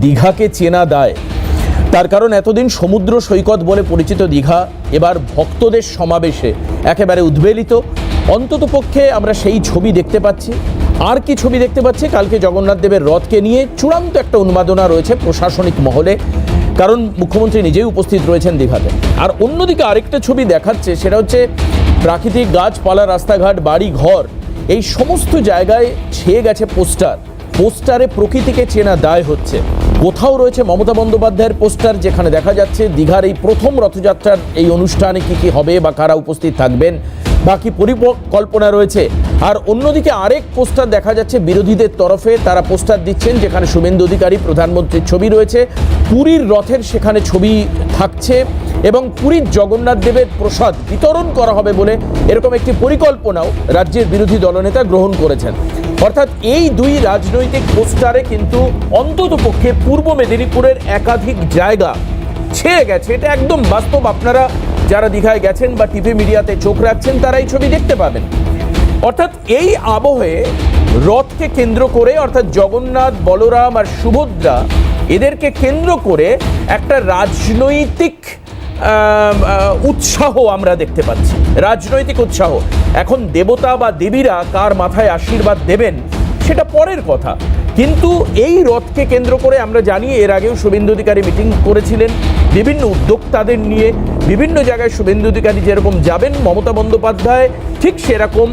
দীঘাকে চেনা দায়, তার কারণ এতদিন সমুদ্র সৈকত বলে পরিচিত দীঘা এবার ভক্তদের সমাবেশে একেবারে উদ্বেলিত। অন্ততপক্ষে আমরা সেই ছবি দেখতে পাচ্ছি। আর কি ছবি দেখতে পাচ্ছি? কালকে জগন্নাথ দেবের রথকে নিয়ে চূড়ান্ত একটা উন্মাদনা রয়েছে প্রশাসনিক মহলে, কারণ মুখ্যমন্ত্রী নিজেই উপস্থিত রয়েছেন দীঘাতে। আর অন্যদিকে আরেকটা ছবি দেখাচ্ছে, সেটা হচ্ছে প্রাকৃতিক গাছপালা, রাস্তাঘাট, বাড়ি ঘর, এই সমস্ত জায়গায় ছেয়ে গেছে পোস্টারে প্রকৃতিকে চেনা দায় হচ্ছে। কোথাও রয়েছে মমতা বন্দ্যোপাধ্যায়ের পোস্টার, যেখানে দেখা যাচ্ছে দীঘার এই প্রথম রথযাত্রার এই অনুষ্ঠানে কি হবে বা কারা উপস্থিত থাকবেন, বাকি পরিকল্পনা রয়েছে। আর অন্যদিকে আরেক পোস্টার দেখা যাচ্ছে বিরোধীদের তরফে, তারা পোস্টার দিচ্ছেন যেখানে শুভেন্দু অধিকারী প্রধানমন্ত্রীর ছবি রয়েছে, পুরীর রথের সেখানে ছবি থাকছে এবং পুরীর জগন্নাথ দেবের প্রসাদ বিতরণ করা হবে বলে এরকম একটি পরিকল্পনাও রাজ্যের বিরোধী দলনেতা গ্রহণ করেছেন। অর্থাৎ এই দুই রাজনৈতিক পোস্টারে কিন্তু অন্ততপক্ষে পূর্ব মেদিনীপুরের একাধিক জায়গা ছেয়ে গেছে। এটা একদম বাস্তব। আপনারা যারা দীঘায় গেছেন বা টিভি মিডিয়াতে চোখ রাখছেন তারা এই ছবি দেখতে পাবেন। অর্থাৎ এই আবহে রথকে কেন্দ্র করে, অর্থাৎ জগন্নাথ, বলরাম আর সুভদ্রা, এদেরকে কেন্দ্র করে একটা রাজনৈতিক উৎসাহ আমরা দেখতে পাচ্ছি, রাজনৈতিক উৎসাহ। এখন দেবতা বা দেবীরা কার মাথায় আশীর্বাদ দেবেন সেটা পরের কথা, কিন্তু এই রথকে কেন্দ্র করে আমরা জানি এর আগেও শুভেন্দু অধিকারী মিটিং করেছিলেন বিভিন্ন উদ্যোক্তাদের নিয়ে। বিভিন্ন জায়গায় শুভেন্দু অধিকারী যেরকম যাবেন, মমতা বন্দ্যোপাধ্যায় ঠিক সেরকম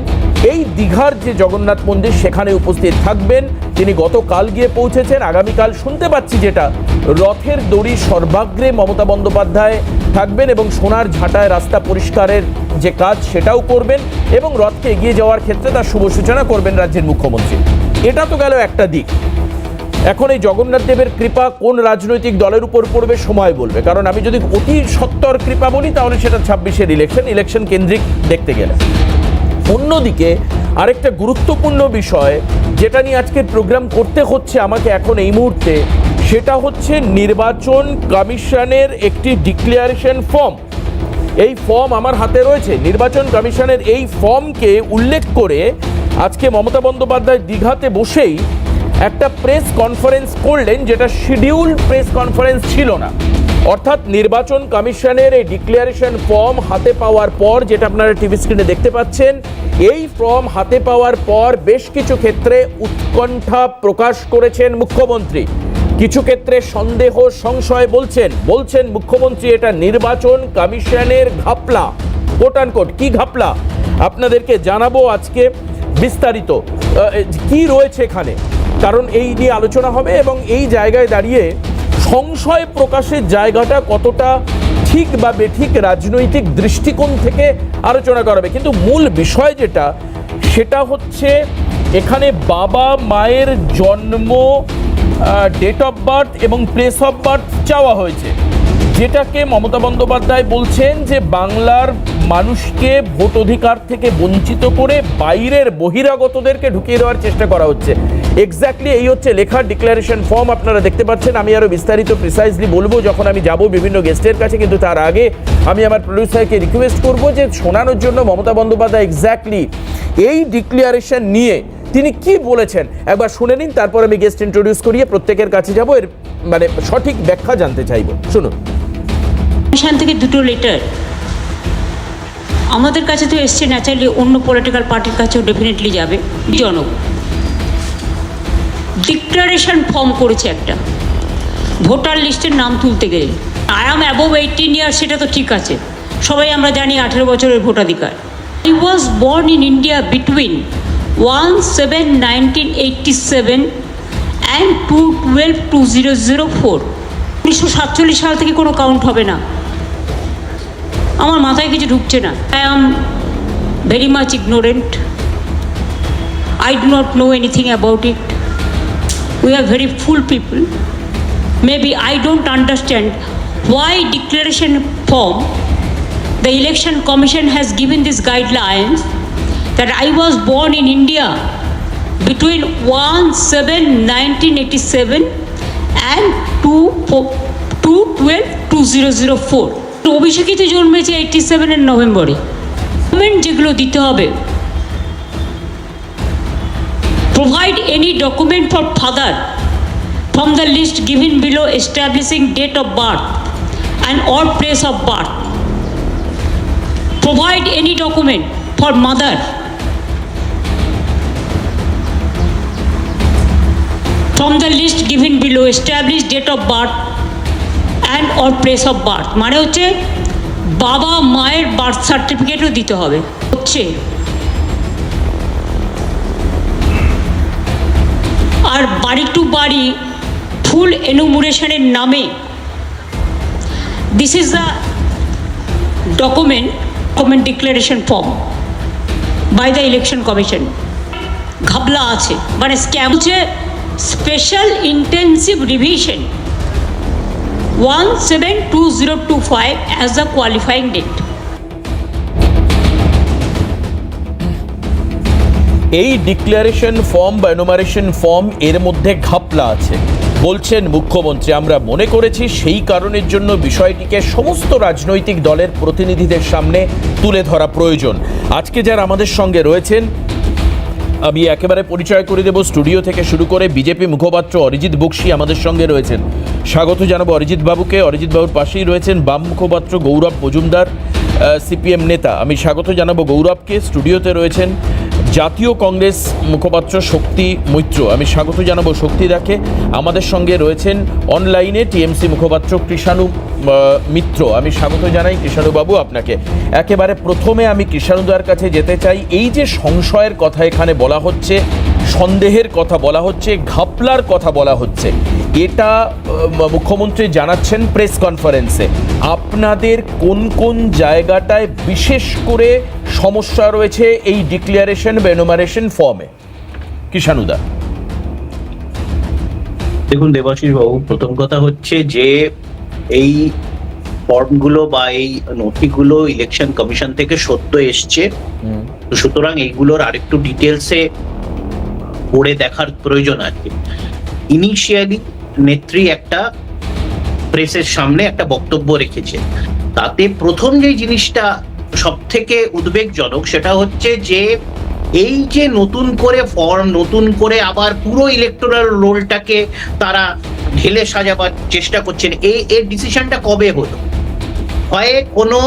এই দীঘার যে জগন্নাথ মন্দির সেখানে উপস্থিত থাকবেন। তিনি গতকাল গিয়ে পৌঁছেছেন। আগামীকাল শুনতে পাচ্ছি যেটা, রথের দড়ি সর্বাগ্রে মমতা বন্দ্যোপাধ্যায় থাকবেন এবং সোনার ঝাঁটায় রাস্তা পরিষ্কারের যে কাজ সেটাও করবেন এবং রথকে এগিয়ে যাওয়ার ক্ষেত্রে তার শুভ সূচনা করবেন রাজ্যের মুখ্যমন্ত্রী। এটা তো গেল একটা দিক। এখন এই জগন্নাথ দেবের কৃপা কোন রাজনৈতিক দলের উপর পড়বে সময় বলবে, কারণ আমি যদি অতি সত্তর কৃপা বলি তাহলে সেটা 26-এর ইলেকশন কেন্দ্রিক দেখতে গেলে। অন্যদিকে আরেকটা গুরুত্বপূর্ণ বিষয় যেটা নিয়ে আজকের প্রোগ্রাম করতে হচ্ছে আমাকে এখন এই মুহূর্তে, সেটা হচ্ছে নির্বাচন কমিশনের একটি ডিক্লারেশন ফর্ম। এই ফর্ম আমার হাতে রয়েছে। নির্বাচন কমিশনের এই ফর্মকে উল্লেখ করে আজকে মমতা বন্দ্যোপাধ্যায় দীঘাতে বসেই একটা প্রেস কনফারেন্স করলেন, যেটা শিডিউল প্রেস কনফারেন্স ছিল না। অর্থাৎ নির্বাচন কমিশনের এই ডিক্লারেশন ফর্ম হাতে পাওয়ার পর, যেটা আপনারা টিভি স্ক্রিনে দেখতে পাচ্ছেন, এই ফর্ম হাতে পাওয়ার পর বেশ কিছু ক্ষেত্রে উৎকণ্ঠা প্রকাশ করেছেন মুখ্যমন্ত্রী। কিছু ক্ষেত্রে সন্দেহ সংশয় বলছেন মুখ্যমন্ত্রী এটা নির্বাচন কমিশনের ঘাপলা, কোট আনকোট। কি ঘাপলা আপনাদেরকে জানাবো আজকে বিস্তারিত কি রয়েছে এখানে, কারণ এই নিয়ে আলোচনা হবে এবং এই জায়গায় দাঁড়িয়ে সংশয় প্রকাশের জায়গাটা কতটা ঠিক বা বেঠিক রাজনৈতিক দৃষ্টিকোণ থেকে আলোচনা করা হবে। কিন্তু মূল বিষয় যেটা, সেটা হচ্ছে এখানে বাবা মায়ের জন্ম, ডেট অফ বার্থ এবং প্লেস অফ বার্থ চাওয়া হয়েছে, যেটাকে মমতা বন্দ্যোপাধ্যায় বলছেন যে বাংলার মানুষকে ভোট অধিকার থেকে বঞ্চিত করে বাইরের বহিরাগতদেরকে ঢুকিয়ে দেওয়ার চেষ্টা করা হচ্ছে। এক্স্যাক্টলি এই হচ্ছে লেখা ডিক্লারেশন ফর্ম আপনারা দেখতে পাচ্ছেন। আমি আরও বিস্তারিত প্রিসাইজলি বলবো যখন আমি যাব বিভিন্ন গেস্টের কাছে, কিন্তু তার আগে আমি আমার প্রডিউসারকে রিকোয়েস্ট করব যে শোনানোর জন্য মমতা বন্দ্যোপাধ্যায় এক্স্যাক্টলি এই ডিক্লারেশন নিয়ে তিনি কি বলেছেন একবার শুনে নিন, তারপর আমি গেস্ট ইন্ট্রোডিউস করিয়ে প্রত্যেকের কাছে যাব, এর মানে সঠিক ব্যাখ্যা জানতে চাইব। শুনুন। কমিশন থেকে দুটো লেটার আমাদের কাছে তো এসছে, ন্যাচারালি অন্য পলিটিক্যাল পার্টির কাছেও ডেফিনেটলি যাবে। জনক ডিক্লারেশন ফর্ম করেছে একটা, ভোটার লিস্টের নাম তুলতে গেলে আই অ্যাম অ্যাবোভ 18 ইয়ার্স, সেটা তো ঠিক আছে, সবাই আমরা জানি 18 বছরের ভোটাধিকার। He was born in India between 1/7/1987 and 2/12/2004। 1947 সাল থেকে কোনো কাউন্ট হবে না। আমার মাথায় কিছু ঢুকছে না। I am very much ignorant, I do not know anything about it. We are very full people. Maybe I don't understand why declaration form, the election commission has given this guidelines that I was born in India between 1/7/1987 and 2/12/2004. অভিষেকই তো জন্মেছে 87-এর নভেম্বরে। Document যেগুলো দিতে হবে, provide any document for father, from the list given below establishing date of birth and or place of birth. Provide any document for mother from the list given below establish date of birth and or place of birth. মানে হচ্ছে বাবা মায়ের birth সার্টিফিকেটও দিতে হবে। হচ্ছে আর বাড়ি two বাড়ি ফুল এনুমারেশনের নামে this is the document declaration form by the election commission. ঘাবলা আছে, মানে স্ক্যাম হচ্ছে special intensive revision 172025 as the qualifying date. এই ডিক্লারেশন ফর্ম বা এনুমারেশন ফর্ম এর মধ্যে ঘাপলা আছে বলছেন মুখ্যমন্ত্রী। আমরা মনে করেছি সেই কারণের জন্য বিষয়টিকে সমস্ত রাজনৈতিক দলের প্রতিনিধিদের সামনে তুলে ধরা প্রয়োজন। আজকে যারা আমাদের সঙ্গে রয়েছেন আমি একেবারে পরিচয় করে দেব। স্টুডিও থেকে শুরু করে বিজেপি মুখপাত্র অরিজিৎ বক্সি আমাদের সঙ্গে রয়েছেন, স্বাগত জানাবো অরিজিৎ বাবুকে। অরিজিৎ বাবুর পাশেই রয়েছেন বাম মুখপাত্র গৌরব মজুমদার, সিপিএম নেতা। আমি স্বাগত জানাবো গৌরবকে। স্টুডিওতে রয়েছেন জাতীয় কংগ্রেস মুখপাত্র শক্তি মৈত্র, আমি স্বাগত জানাবো শক্তিদাকে। আমাদের সঙ্গে রয়েছেন অনলাইনে টিএমসি মুখপাত্র কৃষাণু মিত্র, আমি স্বাগত জানাই কৃষাণুবাবু আপনাকে। একেবারে প্রথমে আমি কৃষাণুদার কাছে যেতে চাই। এই যে সংশয়ের কথা এখানে বলা হচ্ছে, সন্দেহের কথা বলা হচ্ছে, ঘাপলার কথা বলা হচ্ছে, এটা মুখ্যমন্ত্রী জানাচ্ছেন প্রেস কনফারেন্সে। আপনাদের কোন কোন জায়গাটায় বিশেষ করে সমস্যা রয়েছে এই ডিক্লারেশন বা এনুমারেশন ফর্মে? কৃষাণুদা। দেখুন দেবাশিস বাবু, প্রথম কথা হচ্ছে যে এই ফর্মগুলো বা এই নথিগুলো ইলেকশন কমিশন থেকে সত্য এসছে, সুতরাং এইগুলোর আরেকটু ডিটেলসে পড়ে দেখার প্রয়োজন আছে। ইনিশিয়ালি নেত্রী একটা প্রেসের সামনে একটা বক্তব্য রেখেছে, তাতে প্রথম যে জিনিসটা সব থেকে উদ্বেগজনক সেটা হচ্ছে যে এই যে নতুন করে ফর্ম, নতুন করে আবার পুরো ইলেকটোরাল রোলটাকে তারা ঢেলে সাজাবার চেষ্টা করছেন, এর ডিসিশনটা কবে হলো? হয় কোনো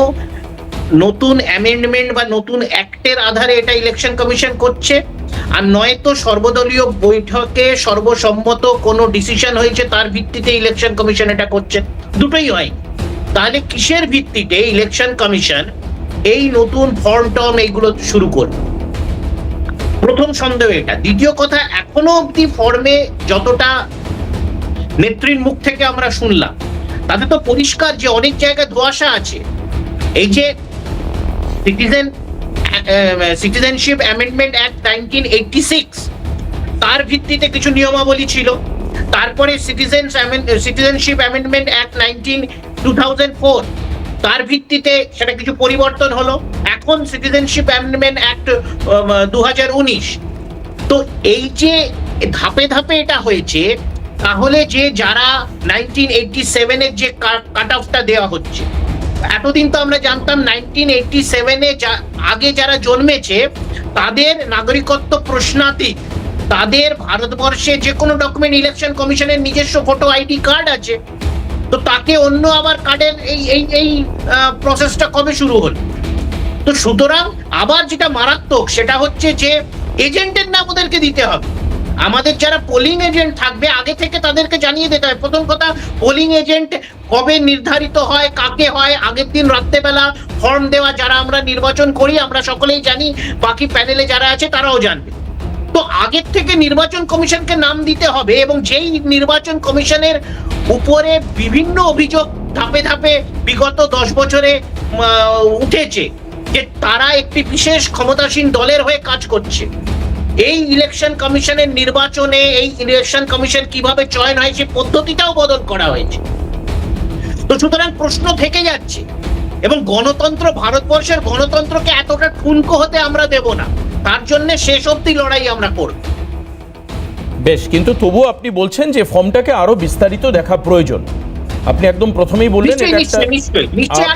নতুন অ্যামেন্ডমেন্ট বা নতুন অ্যাক্টের আধারে এটা ইলেকশন কমিশন করছে, আর নয়তো সর্বদলীয় বৈঠকে সর্বসম্মত কোনো ডিসিশন হয়েছে তার ভিত্তিতে ইলেকশন কমিশন এটা করছে। দুটোই হয়। তাহলে কিসের ভিত্তিতে ইলেকশন কমিশন এই নতুন ফর্ম টর্ম এইগুলো শুরু করবে? প্রথম সন্দেহ এটা। দ্বিতীয় কথা, এখনো অব্দি ফর্মে যতটা নেত্রীর মুখ থেকে আমরা শুনলাম তাতে তো পরিষ্কার যে অনেক জায়গায় ধোঁয়াশা আছে। এই যে সিটিজেনশিপ অ্যামেন্ডমেন্ট অ্যাক্ট 1986 তার ভিত্তিতে কিছু নিয়মাবলী ছিল, তারপরে সিটিজেনশিপ অ্যামেন্ডমেন্ট অ্যাক্ট 2004 তার ভিত্তিতে সেটা কিছু পরিবর্তন হলো, এখন সিটিজেনশিপ অ্যামেন্ডমেন্ট অ্যাক্ট 2019। তো এই যে ধাপে ধাপে এটা হয়েছে, তাহলে যে যারা 1987-এর যে কাট অফটা দেওয়া হচ্ছে, এতদিন তো আমরা জানতাম 1987-এ আগে যারা জন্মেছে তাদের নাগরিকত্ব প্রশ্নাতীত, তাদের ভারতবর্ষে যে কোনো ডকুমেন্ট ইলেকশন কমিশনের নিজস্ব ফটো আইডি কার্ড আছে, তো তাকে অন্য আবার কার্ডের এই প্রসেসটা কবে শুরু হলো? তো সুতরাং আবার যেটা মারাত্মক সেটা হচ্ছে যে এজেন্টের নাম ওদেরকে দিতে হবে। আমাদের যারা পোলিং এজেন্ট থাকবে আগে থেকে তাদেরকে জানিয়ে দিতে হয়। প্রথম কথা, পোলিং এজেন্ট কবে নির্ধারিত হয়, কাকে হয়, আগের দিন রাত্রেবেলা ফর্ম দেওয়া যারা আমরা নির্বাচন করি আমরা সকলেই জানি, বাকি প্যানেলে যারা আছে তারাও জানবে। তো আগের থেকে নির্বাচন কমিশনকে নাম দিতে হবে, এবং যেই নির্বাচন কমিশনের উপরে বিভিন্ন অভিযোগ ধাপে ধাপে বিগত 10 বছরে উঠেছে যে তারা একটি বিশেষ ক্ষমতাসীন দলের হয়ে কাজ করছে, এই ইলেকশন কমিশনের নির্বাচনে এই ইলেকশন কমিশন কিভাবে চয়ন হয় সেই পদ্ধতিটাও বদল করা হয়েছে। তো সুতরাং প্রশ্ন থেকে যাচ্ছে, এবং গণতন্ত্র, ভারতবর্ষের গণতন্ত্রকে এতটা ঠুনকো হতে আমরা দেব না, তার জন্য শেষ অবধি লড়াই আমরা করব। বেশ, কিন্তু তবুও আপনি বলছেন যে ফর্মটাকে আরো বিস্তারিত দেখা প্রয়োজন। আপনি একদম প্রথমেই বললেন এটা একটা,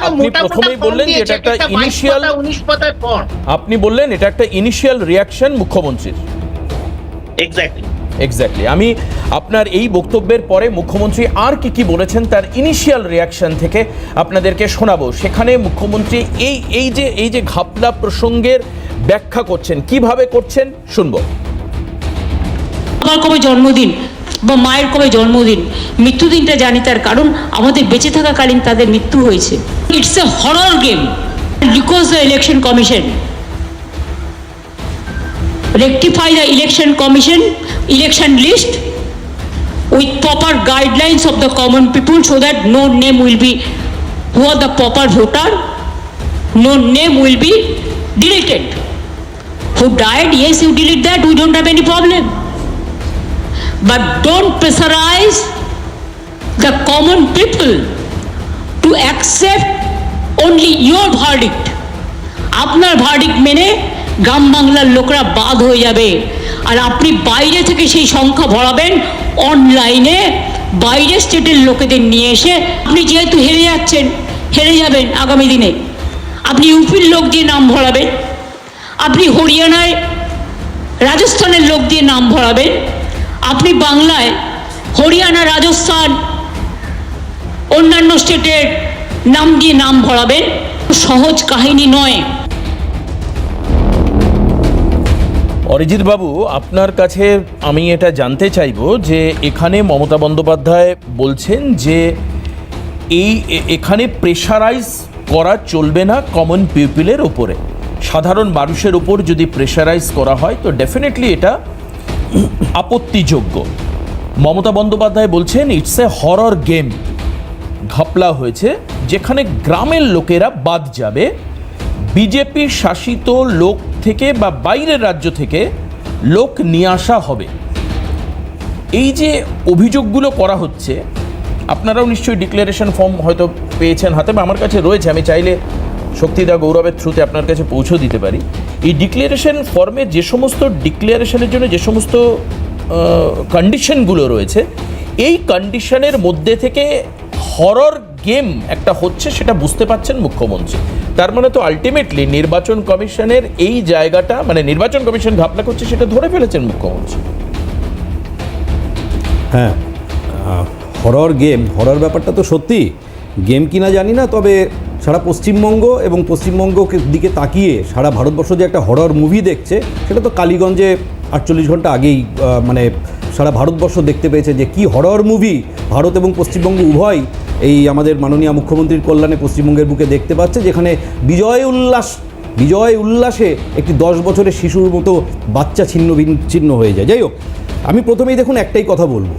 আপনি প্রথমেই বললেন যে এটা একটা ইনিশিয়াল, 19 পাতার ফর্ম। আপনি বললেন এটা একটা ইনিশিয়াল রিঅ্যাকশন মুখ্যমন্ত্রীর। এক্স্যাক্টলি। এক্স্যাক্টলি। আমি আপনার এই বক্তব্যের পরে মুখ্যমন্ত্রী আর কি বলেছেন তার ইনিশিয়াল রিয়াকশন থেকে আপনাদেরকে শোনাবো। সেখানে মুখ্যমন্ত্রী এই যে ঘাপলা প্রসঙ্গের ব্যাখ্যা করছেন, কিভাবে করছেন শুনবো। আমার কবে জন্মদিন বা মায়ের কবে জন্মদিন, মৃত্যুদিনটা জানি, তার কারণ আমাদের বেঁচে থাকাকালীন তাদের মৃত্যু হয়েছে। It's a horror game because the election commission rectify the election commission election list with proper guidelines of the common people so that no name will be, who are the proper voter, no name will be deleted. Who died, yes, you delete that, we don't have any problem. But don't pressurize the common people to accept only your verdict. আপনার verdict মেনে গ্রাম বাংলার লোকরা বাদ হয়ে যাবে, আর আপনি বাইরে থেকে সেই সংখ্যা ভরাবেন অনলাইনে, বাইরে স্টেটের লোকেদের নিয়ে এসে। আপনি যেহেতু হেরে যাবেন আগামী দিনে, আপনি ইউপির লোক দিয়ে নাম ভরাবেন, আপনি হরিয়ানায় রাজস্থানের লোক দিয়ে নাম ভরাবেন, আপনি বাংলায় হরিয়ানা, রাজস্থান, অন্যান্য স্টেটের নাম দিয়ে নাম ভরাবেন। সহজ কাহিনী নয়। অরিজিৎ বাবু, আপনার কাছে আমি এটা জানতে চাইবো যে এখানে মমতা বন্দ্যোপাধ্যায় বলছেন যে এখানে প্রেশারাইজ করা চলবে না কমন পিপলের ওপরে, সাধারণ মানুষের ওপর যদি প্রেশারাইজ করা হয় তো ডেফিনেটলি এটা আপত্তিযোগ্য। মমতা বন্দ্যোপাধ্যায় বলছেন ইটস এ হরর গেম, ঘাপলা হয়েছে যেখানে গ্রামের লোকেরা বাদ যাবে, বিজেপি শাসিত লোক থেকে বা বাইরের রাজ্য থেকে লোক নিয়ে আসা হবে। এই যে অভিযোগগুলো করা হচ্ছে, আপনারাও নিশ্চয়ই ডিক্লারেশন ফর্ম হয়তো পেয়েছেন হাতে, বা আমার কাছে রয়েছে, আমি চাইলে শক্তিদা গৌরবের থ্রুতে আপনার কাছে পৌঁছে দিতে পারি। এই ডিক্লারেশন ফর্মে যে সমস্ত ডিক্লারেশনের জন্য যে সমস্ত কন্ডিশনগুলো রয়েছে, এই কন্ডিশনের মধ্যে থেকে হরর গেম একটা হচ্ছে সেটা বুঝতে পারছেন মুখ্যমন্ত্রী। তার মানে তো আলটিমেটলি নির্বাচন কমিশনের এই জায়গাটা, মানে নির্বাচন কমিশন ঘাপলা করছে সেটা ধরে ফেলেছেন মুখ্যমন্ত্রী। হ্যাঁ, হরর গেম, হরর ব্যাপারটা তো সত্যি গেম কিনা জানি না, তবে সারা পশ্চিমবঙ্গ এবং পশ্চিমবঙ্গকে দিকে তাকিয়ে সারা ভারতবর্ষ যে একটা হরর মুভি দেখছে, সেটা তো কালীগঞ্জে 48 ঘন্টা আগেই মানে সারা ভারতবর্ষ দেখতে পেয়েছে যে কি হরর মুভি ভারত এবং পশ্চিমবঙ্গ উভয় এই আমাদের মাননীয় মুখ্যমন্ত্রীর কল্যাণে পশ্চিমবঙ্গের বুকে দেখতে পাচ্ছে, যেখানে বিজয় উল্লাসে একটি 10 বছরের শিশুর মতো বাচ্চা ছিন্ন বিচ্ছিন্ন হয়ে যায়। যাই হোক, আমি প্রথমেই দেখুন একটাই কথা বলবো,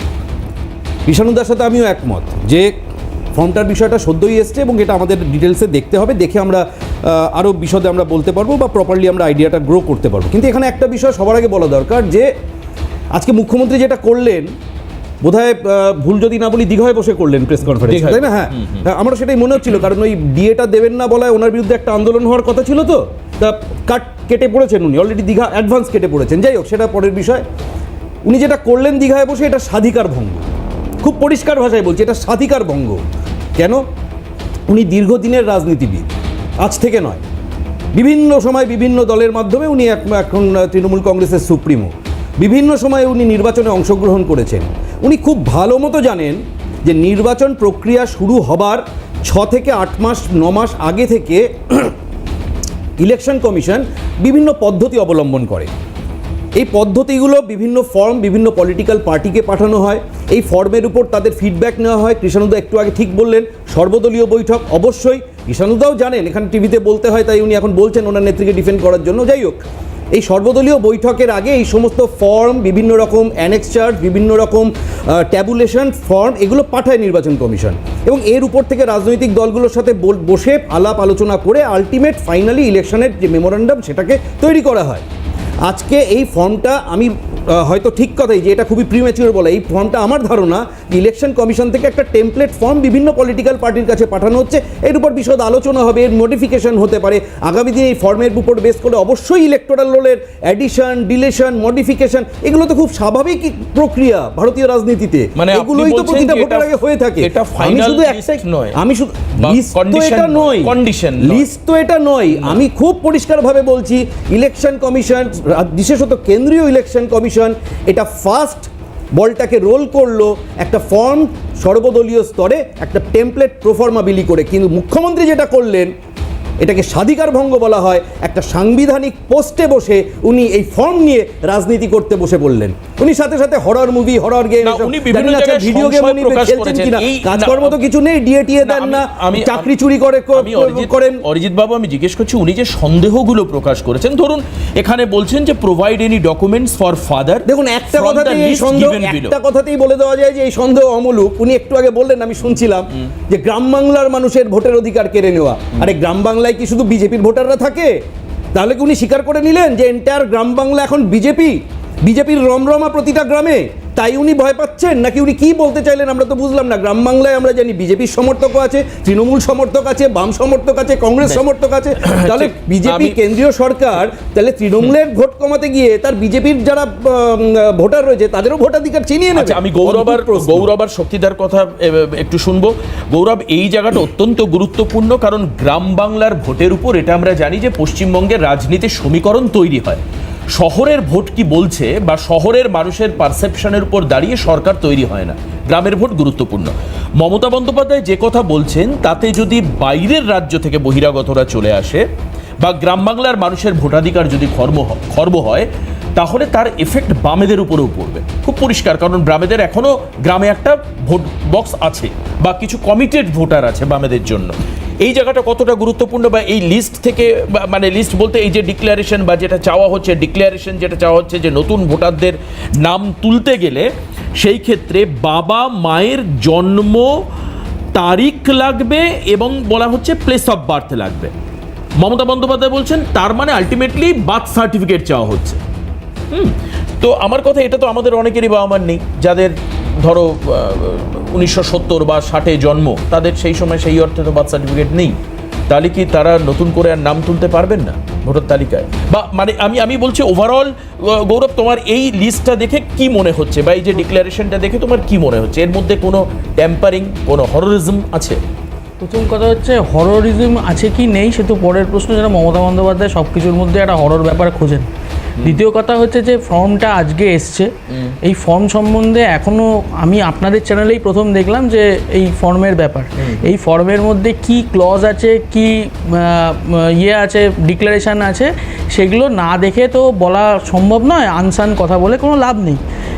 কৃষাণুদার সাথে আমিও একমত যে ফর্মটার বিষয়টা সদ্যই এসছে এবং এটা আমাদের ডিটেলসে দেখতে হবে, দেখে আমরা আরও বিশদে আমরা বলতে পারবো বা প্রপারলি আমরা আইডিয়াটা গ্রো করতে পারবো। কিন্তু এখানে একটা বিষয় সবার আগে বলা দরকার যে আজকে মুখ্যমন্ত্রী যেটা করলেন, বোধহয় ভুল যদি না বলি দীঘায় বসে করলেন প্রেস কনফারেন্স, তাই না? হ্যাঁ, আমার সেটাই মনে হচ্ছিল, কারণ ওই ডিএটা দেবেন না বলায় ওনার বিরুদ্ধে একটা আন্দোলন হওয়ার কথা ছিল, তো তা কাট কেটে পড়েছেন উনি, অলরেডি দীঘা অ্যাডভান্স কেটে পড়েছেন। যাই হোক, সেটা পরের বিষয়। উনি যেটা করলেন দীঘায় বসে, এটা স্বাধিকার ভঙ্গ, খুব পরিষ্কার ভাষায় বলছি, এটা স্বাধিকার ভঙ্গ। কেন? উনি দীর্ঘদিনের রাজনীতিবিদ, আজ থেকে নয়, বিভিন্ন সময় বিভিন্ন দলের মাধ্যমে উনি এখন তৃণমূল কংগ্রেসের সুপ্রিমো, বিভিন্ন সময়ে উনি নির্বাচনে অংশগ্রহণ করেছেন। উনি খুব ভালো মতো জানেন যে নির্বাচন প্রক্রিয়া শুরু হবার 6 থেকে 8 মাস 9 মাস আগে থেকে ইলেকশন কমিশন বিভিন্ন পদ্ধতি অবলম্বন করে। এই পদ্ধতিগুলো বিভিন্ন ফর্ম বিভিন্ন পলিটিক্যাল পার্টিকে পাঠানো হয়, এই ফর্মের উপর তাদের ফিডব্যাক নেওয়া হয়। কৃষাণুদা একটু আগে ঠিক বললেন সর্বদলীয় বৈঠক, অবশ্যই কৃষাণুদাও জানেন, এখানে টিভিতে বলতে হয় তাই উনি এখন বলছেন ওনার নেত্রীকে ডিফেন্ড করার জন্য। যাই হোক, এই সর্বদলীয় বৈঠকের আগে এই সমস্ত ফর্ম, বিভিন্ন রকম অ্যানেক্স, বিভিন্ন রকম ট্যাবুলেশন ফর্ম, এগুলো পাঠায় নির্বাচন কমিশন, এবং এর উপর থেকে রাজনৈতিক দলগুলোর সাথে বসে আলাপ আলোচনা করে আলটিমেট ফাইনালি ইলেকশনের যে মেমোরেন্ডাম সেটাকে তৈরি করা হয়। আজকে এই ফর্মটা আমি হয়তো ঠিক কথাই যে এটা খুবই প্রিম্যাচিওর বলে, এই ফর্মটা আমার ধারণা ইলেকশন কমিশন থেকে একটা টেমপ্লেট ফর্ম বিভিন্ন পলিটিক্যাল পার্টির কাছে পাঠানো হচ্ছে, এর উপর বিশদ আলোচনা হবে, এর মডিফিকেশন হতে পারে আগামী দিনে। এই ফর্মের উপর বেস করে অবশ্যই ইলেকটোরাল রোলের অ্যাডিশন, ডিলেশন, মডিফিকেশন, এগুলো তো খুব স্বাভাবিক প্রক্রিয়া ভারতীয় রাজনীতিতে, মানে এগুলোই তো প্রতিটা ভোটের আগে হয়ে থাকে। আমি শুধু একটাই নয়, আমি শুধু লিস্ট তো এটা নয়, লিস্ট তো এটা নয়, আমি খুব পরিষ্কারভাবে বলছি ইলেকশন কমিশন, বিশেষত কেন্দ্রীয় ইলেকশন কমিশন কমিশন এটা ফার্স্ট বলটাকে রোল করলো একটা ফর্ম সর্বদলীয় স্তরে একটা টেমপ্লেট প্রোফর্মা বিলি করে, কিন্তু মুখ্যমন্ত্রী যেটা করলেন এটাকে স্বাধিকার ভঙ্গ বলা হয়। একটা সাংবিধানিক পোস্টে বসে উনি এই ফর্ম নিয়ে রাজনীতি করতে বসে পড়লেন। উনি সাথে সাথে হরর মুভি, হরর গেম, উনি বিভিন্ন জায়গায় ভিডিও গেম উনি খেলছেন কিনা, কাজকর্ম তো কিছু নেই, ডিএটিএ দেন না, চাকরি চুরি করেন। অরিজিৎ বাবু, আমি জিজ্ঞেস করছি উনি যে সন্দেহগুলো প্রকাশ করেছেন, ধরুন এখানে বলছেন যে provide any documents for father. দেখুন একটা কথাতেই এই সন্দেহ, একটা কথাতেই বলে দেওয়া যায় যে এই সন্দেহ অমূলক। উনি একটু আগে বললেন, আমি শুনছিলাম যে গ্রাম বাংলার মানুষের ভোটের অধিকার কেড়ে নেওয়া। আরে গ্রাম বাংলায় কি শুধু বিজেপির ভোটাররা থাকে? তাহলে কি উনি স্বীকার করে নিলেন যে এন্টায়ার গ্রাম বাংলা এখন বিজেপির রমরমা প্রতিটা গ্রামে? তাই উনি ভয় পাচ্ছেন নাকি উনি কি বলতে চাইলেন আমরা তো বুঝলাম না। গ্রাম বাংলায় আমরা জানি বিজেপির সমর্থকও আছে, তৃণমূল সমর্থক আছে, বাম সমর্থক আছে, কংগ্রেস সমর্থক আছে। তাহলে বিজেপি কেন্দ্রীয় সরকার তাহলে তৃণমূলের ভোট কমাতে গিয়ে তার বিজেপির যারা ভোটার রয়েছে তাদেরও ভোটাধিকার ছিনিয়ে নেবে। আমি গৌরব আর শক্তিদার কথা একটু শুনবো। গৌরব, এই জায়গাটা অত্যন্ত গুরুত্বপূর্ণ, কারণ গ্রাম বাংলার ভোটের উপর এটা আমরা জানি যে পশ্চিমবঙ্গের রাজনীতির সমীকরণ তৈরি হয়। শহরের ভোট কি বলছে বা শহরের মানুষের পারসেপশনের উপর দাঁড়িয়ে সরকার তৈরি হয় না, গ্রামের ভোট গুরুত্বপূর্ণ। মমতা বন্দ্যোপাধ্যায় যে কথা বলছেন তাতে যদি বাইরের রাজ্য থেকে বহিরাগতরা চলে আসে বা গ্রাম বাংলার মানুষের ভোটাধিকার যদি খর্ব হয়, তাহলে তার এফেক্ট বামেদের উপরেও পড়বে খুব পরিষ্কার। কারণ বামেদের এখনও গ্রামে একটা ভোট বক্স আছে বা কিছু কমিটেড ভোটার আছে বামেদের জন্য। এই জায়গাটা কতটা গুরুত্বপূর্ণ, বা এই লিস্ট থেকে, মানে লিস্ট বলতে এই যে ডিক্লারেশন বা যেটা চাওয়া হচ্ছে, যেটা চাওয়া হচ্ছে যে নতুন ভোটারদের নাম তুলতে গেলে সেই ক্ষেত্রে বাবা মায়ের জন্ম তারিখ লাগবে এবং বলা হচ্ছে প্লেস অফ বার্থ লাগবে। মমতা বন্দ্যোপাধ্যায় বলছেন তার মানে আলটিমেটলি বার্থ সার্টিফিকেট চাওয়া হচ্ছে। তো আমার কথা, এটা তো আমাদের অনেকেরই বাবা মার নেই, যাদের ধরো 1970 বা 60 জন্ম, তাদের সেই সময় সেই অর্থে তো বার্থ সার্টিফিকেট নেই। তাহলে কি তারা নতুন করে আর নাম তুলতে পারবেন না ভোটার তালিকায়? বা মানে আমি বলছি ওভারঅল, গৌরব, তোমার এই লিস্টটা দেখে কি মনে হচ্ছে, বা এই যে ডিক্লারেশনটা দেখে তোমার কি মনে হচ্ছে? এর মধ্যে কোনো ট্যাম্পারিং, কোনো হররিজম আছে? প্রথম কথা হচ্ছে হররিজম আছে কি নেই সে তো পরের প্রশ্ন, যেটা মমতা বন্দ্যোপাধ্যায় সব কিছুর মধ্যে একটা হরর ব্যাপার খোঁজেন। দ্বিতীয় কথা হচ্ছে যে ফর্মটা আজকে এসছে, এই ফর্ম সম্বন্ধে এখনও আমি আপনাদের চ্যানেলেই প্রথম দেখলাম যে এই ফর্মের ব্যাপার। এই ফর্মের মধ্যে কি ক্লজ আছে, কি আছে, ডিক্লারেশান আছে, সেগুলো না দেখে তো বলা সম্ভব নয়। আনসান কথা বলে কোনো লাভ নেই।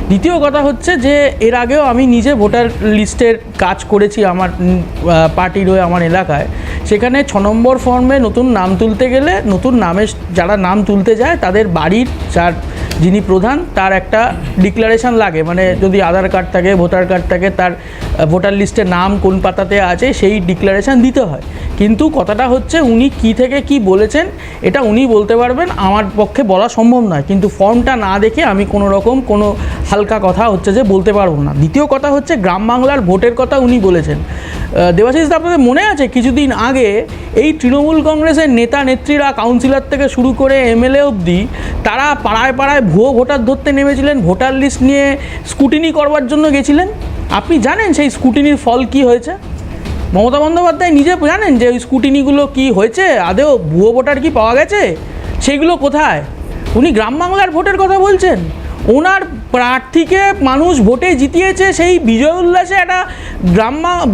দ্বিতীয় কথা হচ্ছে যে এর আগেও আমি নিজে ভোটার লিস্টের কাজ করেছি আমার পার্টির হয়ে আমার এলাকায়। সেখানে 6 নম্বর ফর্মে নতুন নাম তুলতে গেলে নতুন নামে যারা নাম তুলতে যায় তাদের বাড়ির যিনি প্রধান তার একটা ডিক্লারেশান লাগে, মানে যদি আধার কার্ড থাকে, ভোটার কার্ড থাকে, তার ভোটার লিস্টে নাম কোন পাতাতে আছে সেই ডিক্লারেশান দিতে হয়। কিন্তু কথাটা হচ্ছে উনি কি থেকে কি বলেছেন এটা উনি বলতে পারবেন, আমার পক্ষে বলা সম্ভব নয়। কিন্তু ফর্মটা না দেখে আমি কোনো রকম কোনো হালকা কথা হচ্ছে যে বলতে পারবো না। দ্বিতীয় কথা হচ্ছে গ্রাম বাংলার ভোটের কথা উনি বলেছেন। দেবাশিস, আপনাদের মনে আছে কিছুদিন আগে এই তৃণমূল কংগ্রেসের নেতা নেত্রীরা, কাউন্সিলর থেকে শুরু করে এমএলএ অবধি, তারা পাড়ায় পাড়ায় ভুয়ো ভোটার ধরতে নেমেছিলেন, ভোটার লিস্ট নিয়ে স্কুটিনি করবার জন্য গেছিলেন। আপনি জানেন সেই স্কুটিনির ফল কি হয়েছে? মমতা বন্দ্যোপাধ্যায় নিজে জানেন যে ওই স্কুটিনিগুলো কি হয়েছে, আদেও ভুয়ো ভোটার কি পাওয়া গেছে, সেইগুলো কোথায়? উনি গ্রাম বাংলার ভোটের কথা বলছেন। ওনার প্রার্থীকে মানুষ ভোটে জিতিয়েছে, সেই বিজয় উল্লাসে একটা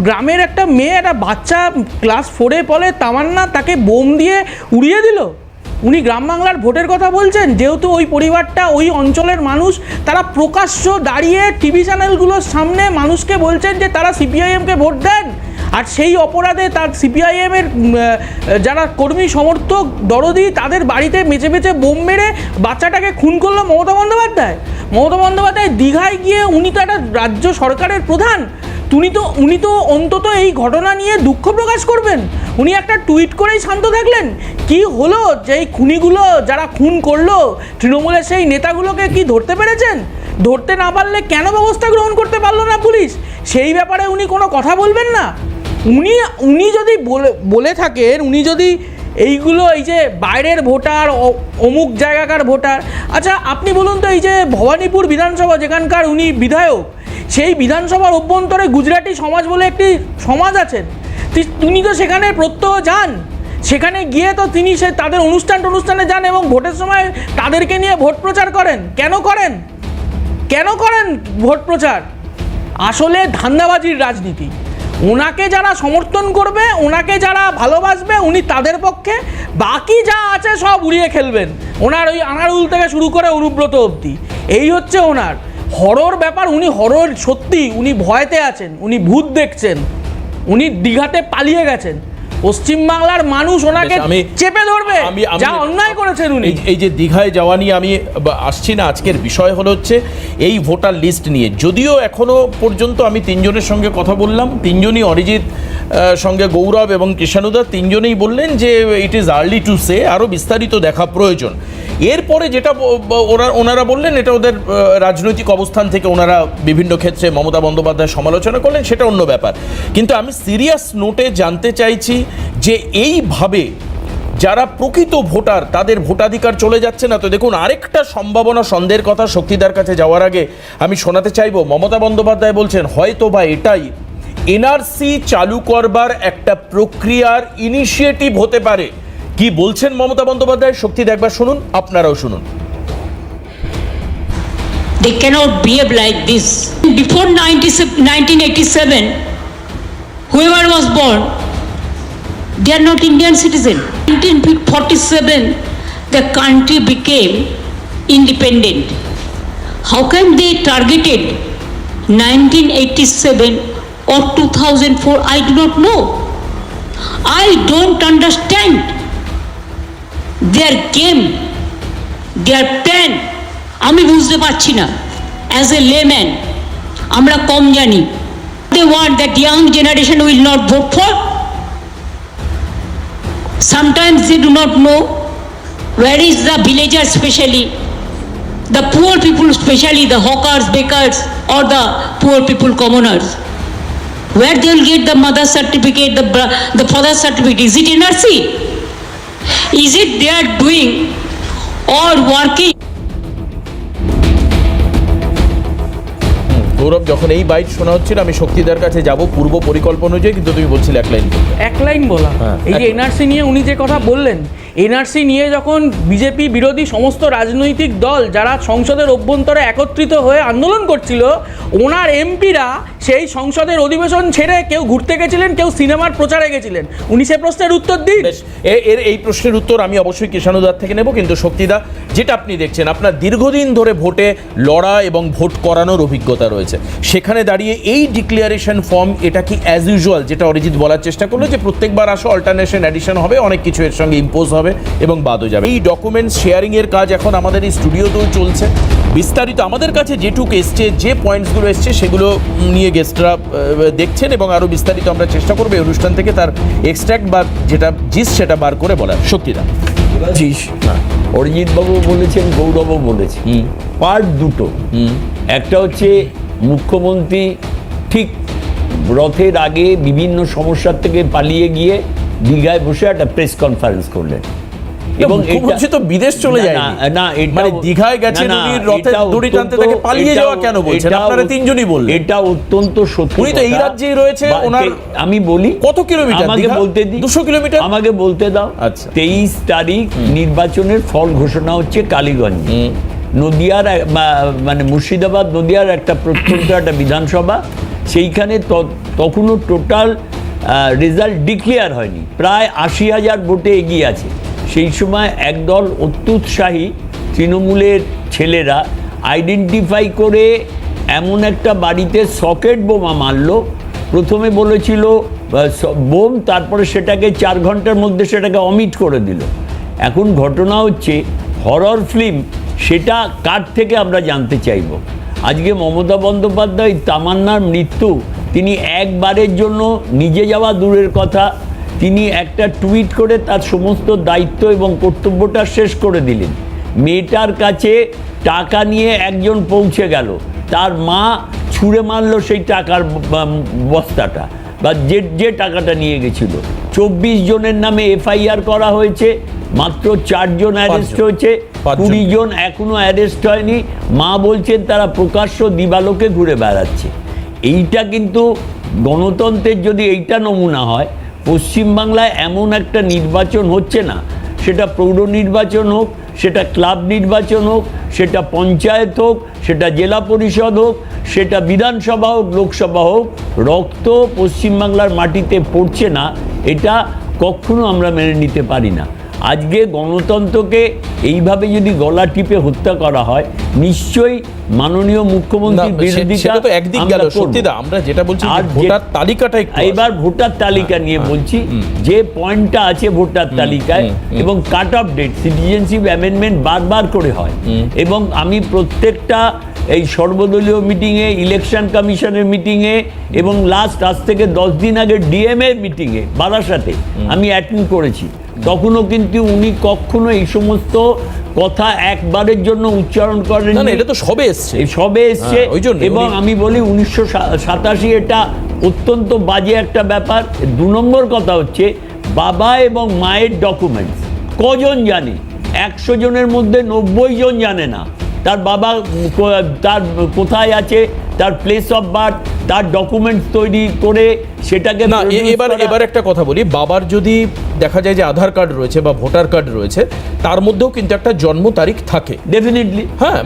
গ্রামের একটা মেয়ে, একটা বাচ্চা ক্লাস 4-এ পড়ে, তামান্না, তাকে বোম দিয়ে উড়িয়ে দিল। উনি গ্রাম বাংলার ভোটের কথা বলছেন, যেহেতু ওই পরিবারটা, ওই অঞ্চলের মানুষ, তারা প্রকাশ্য দাঁড়িয়ে টিভি চ্যানেলগুলোর সামনে মানুষকে বলছেন যে তারা সিপিআইএমকে ভোট দেন। আর সেই অপরাধে তার সিপিআইএমের যারা কর্মী সমর্থক দরদি, তাদের বাড়িতে মেচে মেচে বোম মেরে বাচ্চাটাকে খুন করলো মমতা বন্দ্যোপাধ্যায়। মমতা বন্দ্যোপাধ্যায় দীঘায় গিয়ে, উনি তো একটা রাজ্য সরকারের প্রধান, উনি তো অন্তত এই ঘটনা নিয়ে দুঃখ প্রকাশ করবেন। উনি একটা টুইট করেই শান্ত থাকলেন। কি হলো যে এই খুনিগুলো যারা খুন করলো, তৃণমূলের সেই নেতাগুলোকে কি ধরতে পেরেছেন? ধরতে না পারলে কেন ব্যবস্থা গ্রহণ করতে পারলো না পুলিশ? সেই ব্যাপারে উনি কোনো কথা বলবেন না? উনি যদি বলে থাকেন, উনি যদি এইগুলো, এই যে বাইরের ভোটার, অমুক জায়গাকার ভোটার, আচ্ছা আপনি বলুন তো, এই যে ভবানীপুর বিধানসভা যেখানকার উনি বিধায়ক, সেই বিধানসভার অভ্যন্তরে গুজরাটি সমাজ বলে একটি সমাজ আছেন, তিনি তো সেখানে প্রত্যহ যান। সেখানে গিয়ে তো তিনি তাদের অনুষ্ঠানে যান এবং ভোটের সময় তাদেরকে নিয়ে ভোট প্রচার করেন। কেন করেন? কেন করেন ভোট প্রচার? আসলে ধান্দাবাজির রাজনীতি। ওনাকে যারা সমর্থন করবে, ওনাকে যারা ভালোবাসবে, উনি তাদের পক্ষে, বাকি যা আছে সব উড়িয়ে খেলবেন। ওনার ওই আনারুল থেকে শুরু করে অনুব্রত অবধি এই হচ্ছে ওনার হরর ব্যাপার। উনি হরর, সত্যি উনি ভয়তে আছেন, উনি ভূত দেখছেন, উনি দীঘাতে পালিয়ে গেছেন। পশ্চিমবাংলার মানুষ ওনাকে চেপে ধরবে, যা অন্যায় করেছেন উনি। এই যে দীঘায় যাওয়া নিয়ে আমি আসছি না, আজকের বিষয় হলো হচ্ছে এই ভোটার লিস্ট নিয়ে। যদিও এখনো পর্যন্ত আমি তিনজনের সঙ্গে কথা বললাম, তিনজনই অরিজিৎ সঙ্গে গৌরব এবং কৃষাণুদা তিনজনেই বললেন যে it is early to say, আরও বিস্তারিত দেখা প্রয়োজন। এরপরে যেটা ওনারা বললেন, এটা ওদের রাজনৈতিক অবস্থান থেকে ওনারা বিভিন্ন ক্ষেত্রে মমতা বন্দ্যোপাধ্যায় সমালোচনা করলেন, সেটা অন্য ব্যাপার। কিন্তু আমি সিরিয়াস নোটে জানতে চাইছি যে এইভাবে যারা প্রকৃত ভোটার তাদের ভোটাধিকার চলে যাচ্ছে না তো? দেখুন, আরেকটা সম্ভাবনা, সন্দেহের কথা শক্তিদার কাছে যাওয়ার আগে আমি শোনাতে চাইবো। মমতা বন্দ্যোপাধ্যায় বলছেন হয়তো বা এটাই এনআরসি চালু করবার একটা প্রক্রিয়ার ইনিশিয়েটিভ হতে পারে। কি বলছেন মমতা বন্দ্যোপাধ্যায়? শক্তিদা একবার শুনুন, আপনারাও শুনুন। They cannot behave like this. Before 1987, whoever was born, they are not Indian citizen. 1947, the country became independent. How come they targeted 1987 or 2004? I do not know. I don't understand their game, their plan. আমি বুঝতে পারছি না। As a layman আমরা কম জানি। They want that young generation will not vote for. Sometimes they do not know where is the villagers, especially the poor people, especially the hawkers, bakers, or the poor people, commoners. Where they will get the mother certificate, the father certificate? Is it NRC? Is it they are doing or working? গৌরব, যখন এই byte শোনা হচ্ছিল আমি শক্তিদার কাছে যাব পূর্ব পরিকল্পনা অনুযায়ী, কিন্তু তুমি বলছিলে এক লাইন বলা। এই যে এনআরসি নিয়ে উনি যে কথা বললেন, এনআরসি নিয়ে যখন বিজেপি বিরোধী সমস্ত রাজনৈতিক দল যারা সংসদের অভ্যন্তরে একত্রিত হয়ে আন্দোলন করছিল, ওনার এমপিরা সেই সংসদের অধিবেশন ছেড়ে কেউ ঘুরতে গেছিলেন, কেউ সিনেমার প্রচারে গেছিলেন। উনি সে প্রশ্নের উত্তর দিন। এই প্রশ্নের উত্তর আমি অবশ্যই কৃষাণুদার থেকে নেব, কিন্তু শক্তিদা, যেটা আপনি দেখছেন, আপনার দীর্ঘদিন ধরে ভোটে লড়া এবং ভোট করানোর অভিজ্ঞতা রয়েছে, সেখানে দাঁড়িয়ে এই ডিক্লারেশন ফর্ম, এটা কি অ্যাজ ইউজুয়াল, যেটা অরিজিৎ বলার চেষ্টা করলো যে প্রত্যেকবার আসো অল্টারনেশন অ্যাডিশন হবে, অনেক কিছু এর সঙ্গে ইম্পোজ হবে এবং বাদও যাবে, এই ডকুমেন্টস শেয়ারিং এর কাজ এখন আমাদের এই স্টুডিওতেও চলছে। বিস্তারিত আমাদের কাছে যেটুকু এসছে, যে পয়েন্টসগুলো এসছে, সেগুলো নিয়ে গেস্টরা দেখছেন এবং আরও বিস্তারিত আমরা চেষ্টা করবো এই অনুষ্ঠান থেকে তার এক্সট্র্যাক্ট বা যেটা জিস সেটা বার করে বলার। শক্তিদা, অরিজিৎ বাবু বলেছেন, গৌরবও বলেছে, পার্ট দুটো। একটা হচ্ছে মুখ্যমন্ত্রী ঠিক রথের আগে বিভিন্ন সমস্যার থেকে পালিয়ে গিয়ে দীঘায় বসে একটা প্রেস কনফারেন্স করলেন এবং মুখ্যমন্ত্রী তো বিদেশ চলে যায় না, মানে দীঘায় গেছেন উনি, রথে দড়ি টানতে থেকে পালিয়ে যাওয়া কেন বলছেন? আপনারা তিনজনই বললেন এটা অত্যন্ত সত্যি। উনি তো এই রাজ্যেই রয়েছে। ওনার আমি বলি কত কিলোমিটার? আমাকে বলতে দিই। 200 কিলোমিটার আমাকে বলতে দাও। আচ্ছা, 23 তারিখ নির্বাচনের ফল ঘোষণা হচ্ছে কালীগঞ্জে, নদিয়ার মানে মুর্শিদাবাদ নদিয়ার একটা প্রত্যন্ত একটা বিধানসভা, সেইখানে তখনও টোটাল রেজাল্ট ডিক্লেয়ার হয়নি, প্রায় 80,000 ভোটে এগিয়ে আছে। সেই সময় একদল অত্যুৎসাহী তৃণমূলের ছেলেরা আইডেন্টিফাই করে এমন একটা বাড়িতে সকেট বোমা মারল। প্রথমে বলেছিল বোম, তারপরে সেটাকে 4 ঘন্টার মধ্যে সেটাকে অমিট করে দিল। এখন ঘটনা হচ্ছে হরর ফিল্ম, সেটা কার থেকে আমরা জানতে চাইব। আজকে মমতা বন্দ্যোপাধ্যায় তামান্নার মৃত্যু, তিনি একবারের জন্য নিজে যাওয়া দূরের কথা, তিনি একটা টুইট করে তার সমস্ত দায়িত্ব এবং কর্তব্যটা শেষ করে দিলেন। মেয়েটার কাছে টাকা নিয়ে একজন পৌঁছে গেল, তার মা ছুঁড়ে মারল সেই টাকার বস্তাটা বা যে টাকাটা নিয়ে গেছিল। 24 জনের নামে এফআইআর করা হয়েছে, মাত্র 4 জন অ্যারেস্ট হয়েছে, 20 জন এখনো অ্যারেস্ট হয়নি। মা বলছেন তারা প্রকাশ্য দিবালোকে ঘুরে বেড়াচ্ছে। এইটা কিন্তু গণতন্ত্রের যদি এইটা নমুনা হয়, পশ্চিমবাংলায় এমন একটা নির্বাচন হচ্ছে না, সেটা পৌর নির্বাচন হোক, সেটা ক্লাব নির্বাচন হোক, সেটা পঞ্চায়েত হোক, সেটা জেলা পরিষদ হোক, সেটা বিধানসভা হোক, লোকসভা হোক, রক্ত পশ্চিমবাংলার মাটিতে পড়ছে না, এটা কখনো আমরা মেনে নিতে পারি না। আজকে গণতন্ত্রকে এইভাবে যদি গলা টিপে হত্যা করা হয়, নিশ্চয়ই মাননীয় মুখ্যমন্ত্রীর বিরোধিতা সেটা তো একদিক গেল আমরা করব। সত্যিদা, আমরা যেটা বলছি আর ভোটার তালিকাটা একটু এবার ভোটার তালিকা নিয়ে বলছি, যে পয়েন্টটা আছে ভোটার তালিকায় এবং cut off date citizenship amendment বারবার করে হয়, এবং আমি প্রত্যেকটা এই সর্বদলীয় মিটিংয়ে, ইলেকশন কমিশনের মিটিংয়ে এবং লাস্ট আজ থেকে 10 দিন আগে ডিএমএ মিটিংয়ে বারাসাতে আমি অ্যাটেন্ড করেছি, তখনও কিন্তু উনি কখনো এই সমস্ত কথা একবারের জন্য উচ্চারণ করেন না, এটা তো সবে এসছে। এই সবে এসছে, ওই জন্য এবং আমি বলি 1987 এটা অত্যন্ত বাজে একটা ব্যাপার। 2 নম্বর কথা হচ্ছে বাবা এবং মায়ের ডকুমেন্টস কজন জানে? 100 জনের মধ্যে 90 জন জানে না তার বাবা তার কোথায় আছে, তার প্লেস অফ বার্থ, তার ডকুমেন্টস তৈরি করে সেটাকে না, এবার একটা কথা বলি, বাবার যদি দেখা যায় যে আধার কার্ড রয়েছে বা ভোটার কার্ড রয়েছে, তার মধ্যেও কিন্তু একটা জন্ম তারিখ থাকে ডেফিনেটলি। হ্যাঁ,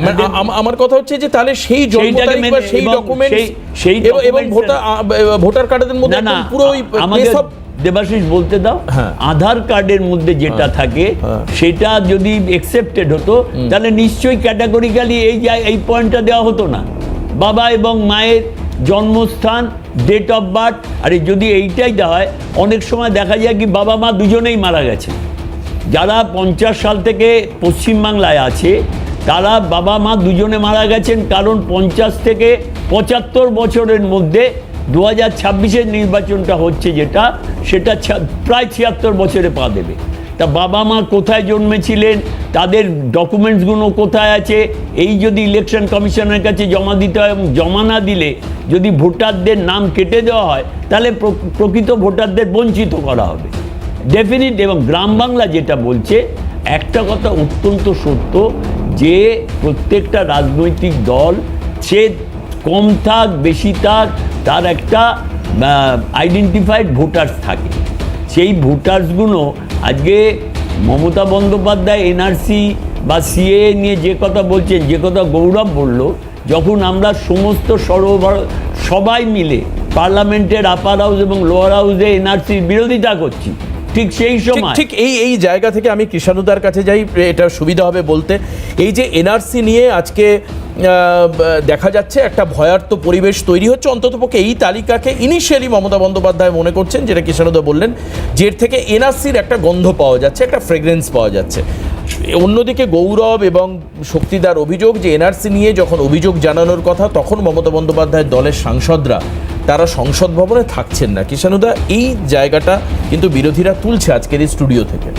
আমার কথা হচ্ছে যে তাহলে সেই জন্ম তারিখ বা সেই ডকুমেন্টস এবং ভোটার কার্ডের মধ্যে না, পুরো ওই আমাকে সব দেবাশিস বলতে দাও। হ্যাঁ। আধার কার্ডের মধ্যে যেটা থাকে সেটা যদি একসেপ্টেড হতো, তাহলে নিশ্চয়ই ক্যাটাগরিক্যালি এই পয়েন্টটা দেওয়া হতো না। বাবা এবং মায়ের জন্মস্থান, ডেট অফ বার্থ, আর যদি এইটাই দেওয়া হয়, অনেক সময় দেখা যায় কি বাবা মা দুজনেই মারা গেছে। যারা 50 সাল থেকে পশ্চিমবাংলায় আছে তারা বাবা মা দুজনে মারা গেছেন, কারণ 50 থেকে 75 বছরের মধ্যে 2026-এর নির্বাচনটা হচ্ছে যেটা, সেটা প্রায় 76 বছরে পা দেবে। তা বাবা মা কোথায় জন্মেছিলেন, তাদের ডকুমেন্টসগুলো কোথায় আছে, এই যদি ইলেকশন কমিশনের কাছে জমা দিতে হয়, এবং জমা না দিলে যদি ভোটারদের নাম কেটে দেওয়া হয়, তাহলে প্রকৃত ভোটারদের বঞ্চিত করা হবে ডেফিনিট। এবং গ্রাম বাংলা যেটা বলছে, একটা কথা অত্যন্ত সত্য, যে প্রত্যেকটা রাজনৈতিক দল সে কম থাক বেশি থাক, তার একটা আইডেন্টিফাইড ভোটার্স থাকে। সেই ভোটার্সগুলো আজকে মমতা বন্দ্যোপাধ্যায় এনআরসি বা সিএ নিয়ে যে কথা বলছেন, যে কথা গৌরব বলল, যখন আমরা সমস্ত সবাই মিলে পার্লামেন্টের আপার হাউস এবং লোয়ার হাউসে এনআরসির বিরোধিতা করছি, ঠিক সেই সময় ঠিক এই জায়গা থেকে আমি কৃষাণুদার কাছে যাই, এটা সুবিধা হবে বলতে। এই যে এনআরসি নিয়ে আজকে দেখা যাচ্ছে একটা ভয়ার্ত পরিবেশ তৈরি হচ্ছে, অন্ততপক্ষে এই তালিকাকে ইনিশিয়ালি মমতা বন্দ্যোপাধ্যায় মনে করছেন, যেটা কৃষাণুদা বললেন, যের থেকে এনআরসির একটা গন্ধ পাওয়া যাচ্ছে, একটা ফ্রেগ্রেন্স পাওয়া যাচ্ছে। অন্যদিকে গৌরব এবং শক্তিদার অভিযোগ যে এনআরসি নিয়ে যখন অভিযোগ জানানোর কথা, তখন মমতা বন্দ্যোপাধ্যায়ের দলের সাংসদরা তারা সংসদ ভবনে থাকছেন না। কৃষাণুদা, এই জায়গাটা কিন্তু বিরোধীরা তুলছে আজকের এই স্টুডিও থেকে।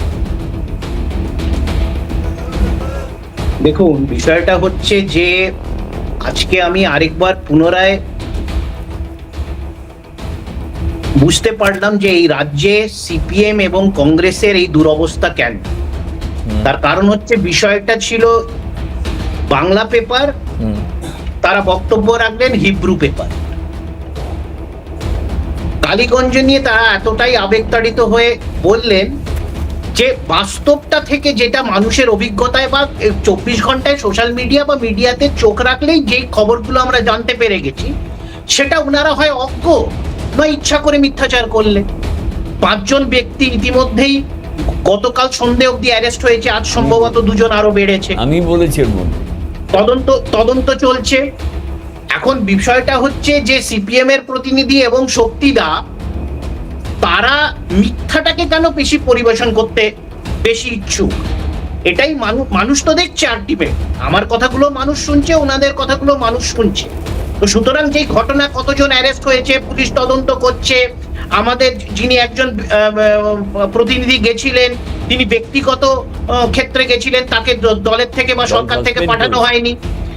দেখুন, বিষয়টা হচ্ছে যে আজকে আমি আরেকবার পুনরায় বুঝতে পারলাম যে এই রাজ্যে সিপিএম এবং কংগ্রেসের এই দুরবস্থা কেন। তার কারণ হচ্ছে বিষয়টা ছিল বাংলা পেপার, তারা বক্তব্য রাখলেন হিব্রু পেপার। কালীগঞ্জ নিয়ে তারা এতটাই আবেগতাড়িত হয়ে বললেন যে বাস্তবটা থেকে যেটা মানুষের অভিজ্ঞতায় বা 24 ঘন্টায় সোশ্যাল মিডিয়া বা মিডিয়াতে চোখ রাখলেই যে খবরগুলো আমরা জানতে পেরে গেছি, সেটা ওনারা হয় অজ্ঞ নয় ইচ্ছা করে মিথ্যাচার করলেন। 5 জন ব্যক্তি ইতিমধ্যেই গতকাল সন্ধ্যে অবধি অ্যারেস্ট হয়েছে, আজ সম্ভবত 2 জন আরো বেড়েছে। আমি বলেছি তদন্ত চলছে। এখন বিষয়টা হচ্ছে যে সিপিএম এর প্রতিনিধি এবং শক্তিদা তারা মিথ্যাটাকে কেন বেশি পরিবেশন করতে বেশি ইচ্ছুক, এটাই মানুষ তো দেখছে আলটিমেট। আমার কথাগুলো মানুষ শুনছে, ওনাদের কথাগুলো মানুষ শুনছে। তো সুতরাং যেই ঘটনা, কতজন অ্যারেস্ট হয়েছে, পুলিশ তদন্ত করছে। আমাদের যিনি একজন প্রতিনিধি গেছিলেন, তিনি ব্যক্তিগত ক্ষেত্রে গেছিলেন, তাকে দলের থেকে বা সরকার থেকে পাঠানো হয়নি।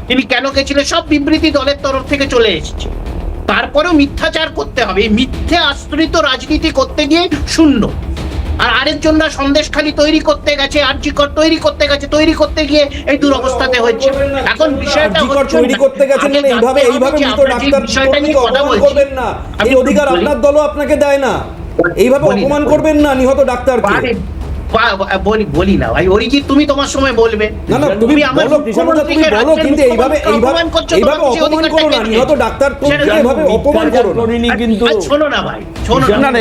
তিনি কেন গেছিলেন, সব বিবৃতি দলের তরফ থেকে চলে এসেছে। তারপরেও মিথ্যাচার করতে হবে, এই মিথ্যে আশ্রিত রাজনীতি করতে গিয়ে শূন্য। আর আরেকজনরা সন্দেশখালি তৈরি করতে গেছে, আরজিকর তৈরি করতে গেছে, তৈরি করতে গিয়ে এই দুরবস্থাতে হচ্ছে। এখন বিষয়টা হচ্ছে তৈরি করতে গেছেন মানে এইভাবে মৃত ডাক্তার অপমান করবেন না, এই অধিকার আপনার দলও আপনাকে দেয় না। এইভাবে অপমান করবেন না নিহত ডাক্তারকে। বলি না ভাই, অরিজিৎ তুমি তোমার সময় বলবে। না না, তুমি আমার বলো কৃষ্ণদা, তুমি মুখ্যমন্ত্রীকে বলো, কিন্তু এইভাবে অপমান করছো, এইভাবে তোমার সেই অপমান করো না, অধিকারটা নিহত ডাক্তার তো ছেড়ে দাও। এইভাবে অপমান করো না। করিনি কিন্তু আর শোনো না ভাই, শোনো না না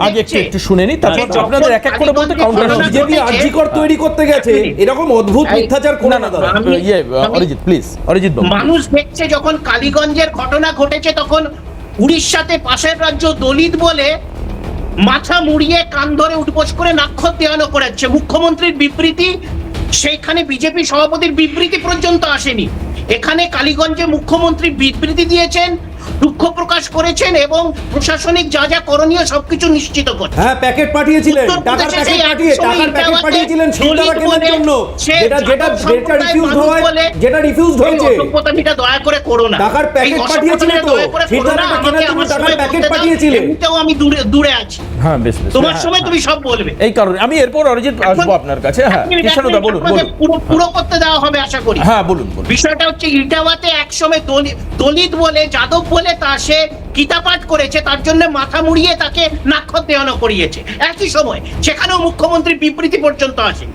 আগে একটু শুনে নি, তারপর যখন আপনাদের এক এক করে বলতে কাউন্টার ঘটনা বিজেপি ঘটেছে- আরজিকর তৈরি করতে গেছে, এরকম অদ্ভুত মিথ্যাচার করে না দাদা। আমি- অরিজিৎ প্লিজ, অরিজিৎ বাবু মানুষ দেখছে যখন কালীগঞ্জের ঘটনা ঘটেছে তখন উড়িষ্যাতে পাশের রাজ্য দলিত বলে মাথা মুড়িয়ে কান ধরে উঠবোস করে নাক্ষর দেওয়ানো করেছে। মুখ্যমন্ত্রীর বিবৃতি, সেইখানে বিজেপি সভাপতির বিবৃতি পর্যন্ত আসেনি। এখানে কালীগঞ্জে মুখ্যমন্ত্রী বিবৃতি দিয়েছেন, দুঃখ প্রকাশ করেছেন এবং প্রশাসনিক যা যা করণীয় সবকিছু নিশ্চিত করছেন। হ্যাঁ, প্যাকেট পাঠিয়েছিলেন, টাকার উত্তরপ্রদেশে প্যাকেট সেই পাঠিয়ে একসময় টাকার প্যাকেট ইটাওয়াতে পাঠিয়েছিলেন শিলদারা দলিত কেনার বলে জন্য, সে যেটা যাদব সম্প্রদায়ের রিফিউজ মানুষ হয়, বলে যেটা রিফিউজ হয়েছে। এই অসভ্যতামিটা দয়া করে করো না। টাকার প্যাকেট এই পাঠিয়েছিলেন তো, অসভ্যতামিটা দয়া করে করো শিলদারা না। কেনার আমাকে জন্য আমার টাকার সময় প্যাকেট বলতে দাও। পাঠিয়েছিলেন। এমনিতেও আমি দূরে আছি। হ্যাঁ বেশ বেশ, তোমার হ্যাঁ, সময় হ্যাঁ। তুমি সব বলবে। এই কারণে আমি এরপর অরিজিৎ আসবো আপনার কাছে। হ্যাঁ কৃষ্ণদা বলুন আপনাদের বলুন। পুরো করতে দেওয়া হবে আশা করি। হ্যাঁ বলুন বলুন। বিষয়টা হচ্ছে ইটাওয়াতে একসময় দলিত বলে যাদব বলে তা সে গীতাপাঠ করেছে, তার জন্য মাথা মুড়িয়ে তাকে নাক্ষর দেওয়ানো করিয়েছে। একই সময় সেখানেও মুখ্যমন্ত্রীর বিবৃতি পর্যন্ত আসে।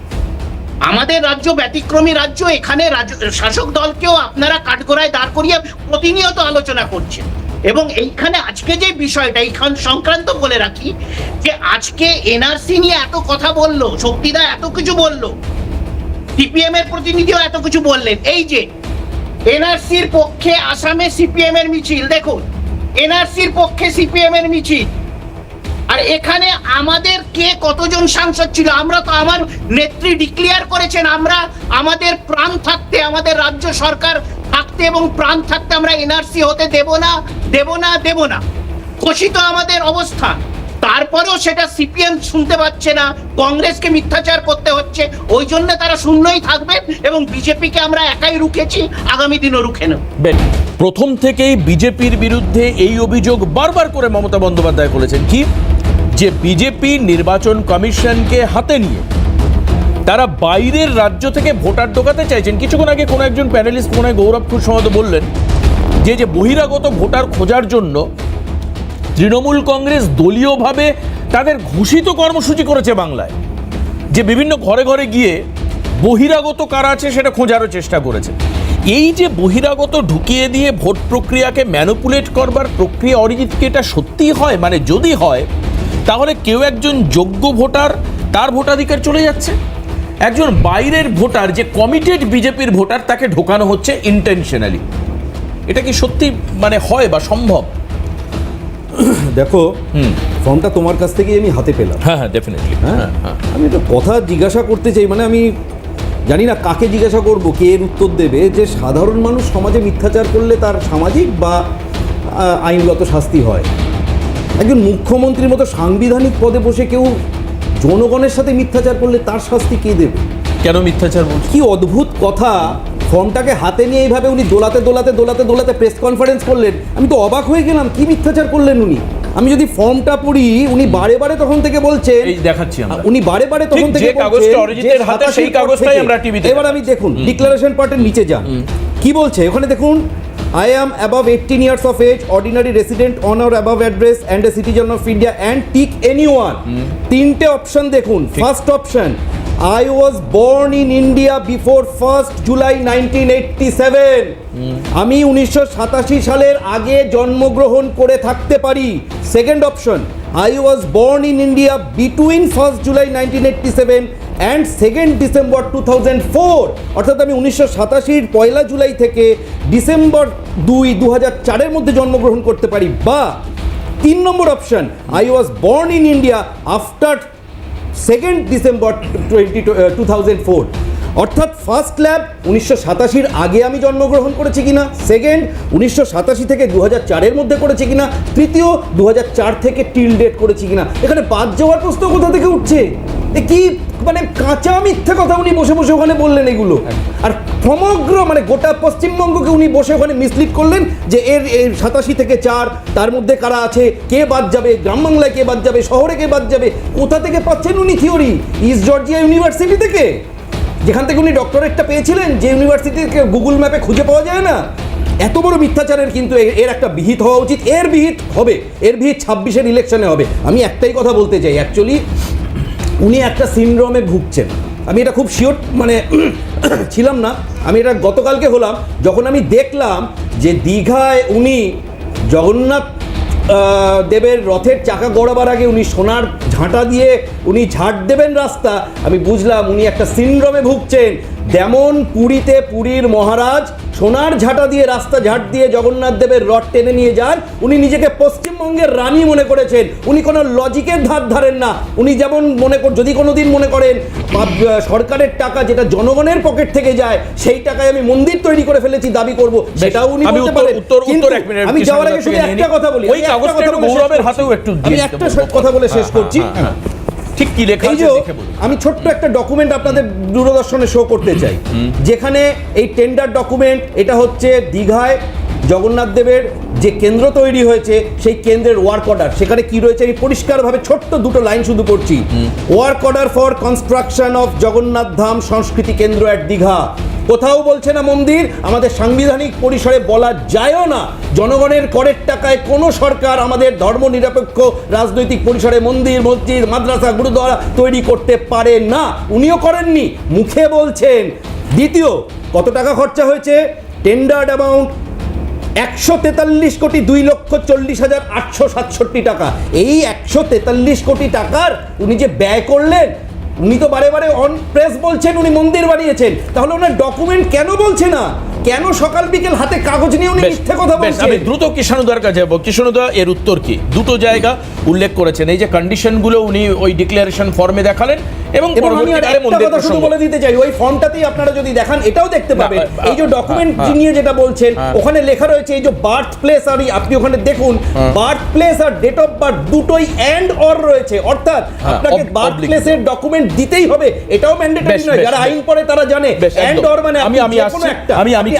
আমাদের রাজ্য ব্যতিক্রমী রাজ্য, এখানে শাসক দলকেও আপনারা কাঠগড়ায় দাঁড় করিয়ে প্রতিনিয়ত আলোচনা করছেন। এবং এইখানে আজকে যে বিষয়টা এইখান সংক্রান্ত বলে রাখি যে আজকে এনআরসি নিয়ে এত কথা বললো, শক্তিদা এত কিছু বললো, সিপিএম এর প্রতিনিধিও এত কিছু বললেন। এই যে এনআরসির পক্ষে আসামে সিপিএম এর মিছিল, দেখুন এনআরসির পক্ষে সিপিএম এর মিছিল, আর এখানে আমাদের কে কতজন সাংসদ ছিল? আমরা তো, আমার নেত্রী ডিক্লেয়ার করেছেন আমরা আমাদের প্রাণ থাকতে, আমাদের রাজ্য সরকার থাকতে এবং প্রাণ থাকতে আমরা এনআরসি হতে দেব না। ঘোষিত আমাদের অবস্থান। তারপরেও সেটা সিপিএম শুনতে পাচ্ছে না, কংগ্রেসকে মিথ্যাচার করতে হচ্ছে। ওই জন্য তারা শূন্যই থাকবেন এবং বিজেপিকে আমরা একাই রুখেছি, আগামী দিনও রুখে নেব। প্রথম থেকেই বিজেপির বিরুদ্ধে এই অভিযোগ বারবার করে মমতা বন্দ্যোপাধ্যায় করেছেন কি, যে বিজেপি নির্বাচন কমিশনকে হাতে নিয়ে তারা বাইরের রাজ্য থেকে ভোটার ঢোকাতে চাইছেন। কিছুক্ষণ আগে কোনো একজন প্যানেলিস্ট মনে হয় গৌরব খুরসমত বললেন যে বহিরাগত ভোটার খোঁজার জন্য তৃণমূল কংগ্রেস দলীয়ভাবে তাদের ঘোষিত কর্মসূচি করেছে বাংলায়, যে বিভিন্ন ঘরে ঘরে গিয়ে বহিরাগত কারা আছে সেটা খোঁজারও চেষ্টা করেছে। এই যে বহিরাগত ঢুকিয়ে দিয়ে ভোট প্রক্রিয়াকে ম্যানিপুলেট করবার প্রক্রিয়া, অরিজিৎকে এটা সত্যি হয়? মানে যদি হয় তাহলে কেউ একজন যোগ্য ভোটার তার ভোটাধিকার চলে যাচ্ছে, একজন বাইরের ভোটার যে কমিটেড বিজেপির ভোটার তাকে ঢোকানো হচ্ছে ইন্টেনশনালি। এটা কি সত্যি মানে হয় বা সম্ভব? দেখো, ফর্মটা তোমার কাছ থেকেই আমি হাতে পেলাম। হ্যাঁ ডেফিনেটলি। হ্যাঁ, আমি একটা কথা জিজ্ঞাসা করতে চাই, মানে আমি জানি না কাকে জিজ্ঞাসা করব, কে এর উত্তর দেবে, যে সাধারণ মানুষ সমাজে মিথ্যাচার করলে তার সামাজিক বা আইনগত শাস্তি হয়। একজন মুখ্যমন্ত্রীর মতো সাংবিধানিক পদে বসে কেউ জনগণের সাথে মিথ্যাচার করলে তার শাস্তি কে দেবে? কেন মিথ্যাচার বলছে? কি অদ্ভুত কথা! ফর্মটাকে হাতে নিয়ে এইভাবে উনি দোলাতে প্রেস কনফারেন্স করলেন। আমি তো অবাক হয়ে গেলাম, কি মিথ্যাচার করলেন উনি। আমি যদি ফর্মটা পড়ি, উনি বারে বারে তখন থেকে বলছেন, এই দেখাচ্ছি আমরা, উনি বারে বারে তখন ঠিক থেকে যে কাগজটা অরিজিতের হাতে, সেই কাগজটাই আমরা টিভিতে এবার আমি দেখুন ডিক্লারেশন পার্টের নিচে যান, কি বলছে ওখানে দেখুন। I am above 18 years of age, ordinary resident on or above address and a citizen of India and tick anyone. তিনটে অপশন দেখুন। First option, I was born in India before 1st July 1987. আমি 1987 সালের আগে জন্মগ্রহণ করে থাকতে পারি। Second option, I was born in India between 1st July 1987 and 2nd December 2004. অর্থাৎ আমি 1987 পয়লা জুলাই থেকে ডিসেম্বর 2004 মধ্যে জন্মগ্রহণ করতে পারি। বা 3 নম্বর option, I was born in India after 2nd December 2004. অর্থাৎ ফার্স্ট ল্যাব 1987 আগে আমি জন্মগ্রহণ করেছি কিনা, সেকেন্ড 1987 থেকে 2004 মধ্যে করেছি কিনা, তৃতীয় 2004 থেকে টিল ডেট করেছি কিনা। এখানে বাদ যাওয়ার প্রশ্ন কোথা থেকে উঠছে? এ কি মানে কাঁচা মিথ্যে কথা উনি বসে বসে ওখানে বললেন এগুলো। আর সমগ্র মানে গোটা পশ্চিমবঙ্গকে উনি বসে ওখানে মিসলিড করলেন যে এর 87 থেকে 4 তার মধ্যে কারা আছে, কে বাদ যাবে, গ্রাম বাংলায় কে বাদ যাবে, শহরে কে বাদ যাবে। কোথা থেকে পাচ্ছেন উনি থিওরি? ইস্ট জর্জিয়া ইউনিভার্সিটি থেকে, যেখান থেকে উনি ডক্টরেটটা পেয়েছিলেন, যে ইউনিভার্সিটিকে গুগল ম্যাপে খুঁজে পাওয়া যায় না। এত বড় মিথ্যাচারের কিন্তু এর একটা বিহিত হওয়া উচিত। এর বিহিত হবে, এর বিহিত 26-এর ইলেকশনে হবে। আমি একটাই কথা বলতে চাই, অ্যাকচুয়ালি উনি একটা সিনড্রোমে ভুগছেন। আমি এটা খুব শিওর মানে ছিলাম না, আমি এটা গতকালকে হলাম যখন আমি দেখলাম যে দীঘায় উনি জগন্নাথ দেবের রথের চাকা গড়াবার আগে উনি সোনার ঝাঁটা দিয়ে উনি ঝাঁট দেবেন রাস্তা, আমি বুঝলাম উনি একটা সিনড্রোমে ভুগছেন। যেমন পুরীতে পুরীর মহারাজ সোনার ঝাঁটা দিয়ে রাস্তা ঝাঁট দিয়ে জগন্নাথ দেবের রথ টেনে নিয়ে যান, উনি নিজেকে পশ্চিমবঙ্গের রানী মনে করেছেন। উনি কোনো লজিকের ধার ধারেন না। উনি যেমন যদি কোনো দিন মনে করেন সরকারের টাকা যেটা জনগণের পকেট থেকে যায় সেই টাকায় আমি মন্দির তৈরি করে ফেলেছি দাবি করব, সেটাও উনি বলতে পারেন। আমি যাওয়ার আগে শুধু একটা কথা বলি, আমি একটা কথা বলে শেষ করছি। ঠিক কি লেখা আছে দেখে বলুন। আমি ছোট্ট একটা ডকুমেন্ট আপনাদের দূরদর্শনে শো করতে চাই, যেখানে এই টেন্ডার ডকুমেন্ট, এটা হচ্ছে দীঘায় জগন্নাথ দেবের যে কেন্দ্র তৈরি হয়েছে সেই কেন্দ্রের ওয়ার্ক অর্ডার। সেখানে কি রয়েছে আমি পরিষ্কারভাবে ছোট্ট দুটো লাইন শুধু পড়ছি। Work order for construction of Jagannath Dham Sanskriti Kendra at Digha. কোথাও বলছে না মন্দির, আমাদের সাংবিধানিক পরিসরে বলা যায়ও না জনগণের করের টাকায় কোনো সরকার আমাদের ধর্মনিরপেক্ষ রাজনৈতিক পরিসরে মন্দির, মসজিদ, মাদ্রাসা, গুরুদ্বারা তৈরি করতে পারে না। উনিও করেননি, মুখে বলছেন। দ্বিতীয়, কত টাকা খরচা হয়েছে? টেন্ডার্ড অ্যামাউন্ট 143,240,867 টাকা। এই 143 কোটি টাকার উনি যে ব্যয় করলেন, উনি তো বারে বারে অন প্রেস বলছেন উনি মন্দির বানিয়েছেন, তাহলে ওনার ডকুমেন্ট কেন বলছে না? কেন সকাল বিকেল হাতে কাগজ নিয়ে উনি মিথ্যে কথা বলছেন? আমি দ্রুত কৃষ্ণদার কাছে যাবো। কৃষ্ণদা এর উত্তর কি? দুটো জায়গা উল্লেখ করেছেন, এই যে কন্ডিশনগুলো উনি ওই ডিক্লারেশন ফর্মে দেখালেন এবং আমি একটা কথা শুধু বলে দিতে চাই, ওই ফর্মটাতেই আপনারা যদি দেখান এটাও দেখতে পাবেন এই যে ডকুমেন্ট নিয়ে যেটা বলছেন ওখানে লেখা রয়েছে এই যে বার্থ প্লেস, আর আপনি ওখানে দেখুন বার্থ প্লেস আর ডেট অফ বার্থ দুটোই এন্ড অর রয়েছে, অর্থাৎ আপনাকে বার্থ প্লেসের ডকুমেন্ট দিতেই হবে, এটাও ম্যান্ডেটরি নয়। যারা আইন পড়ে তারা জানে এন্ড অর মানে আমি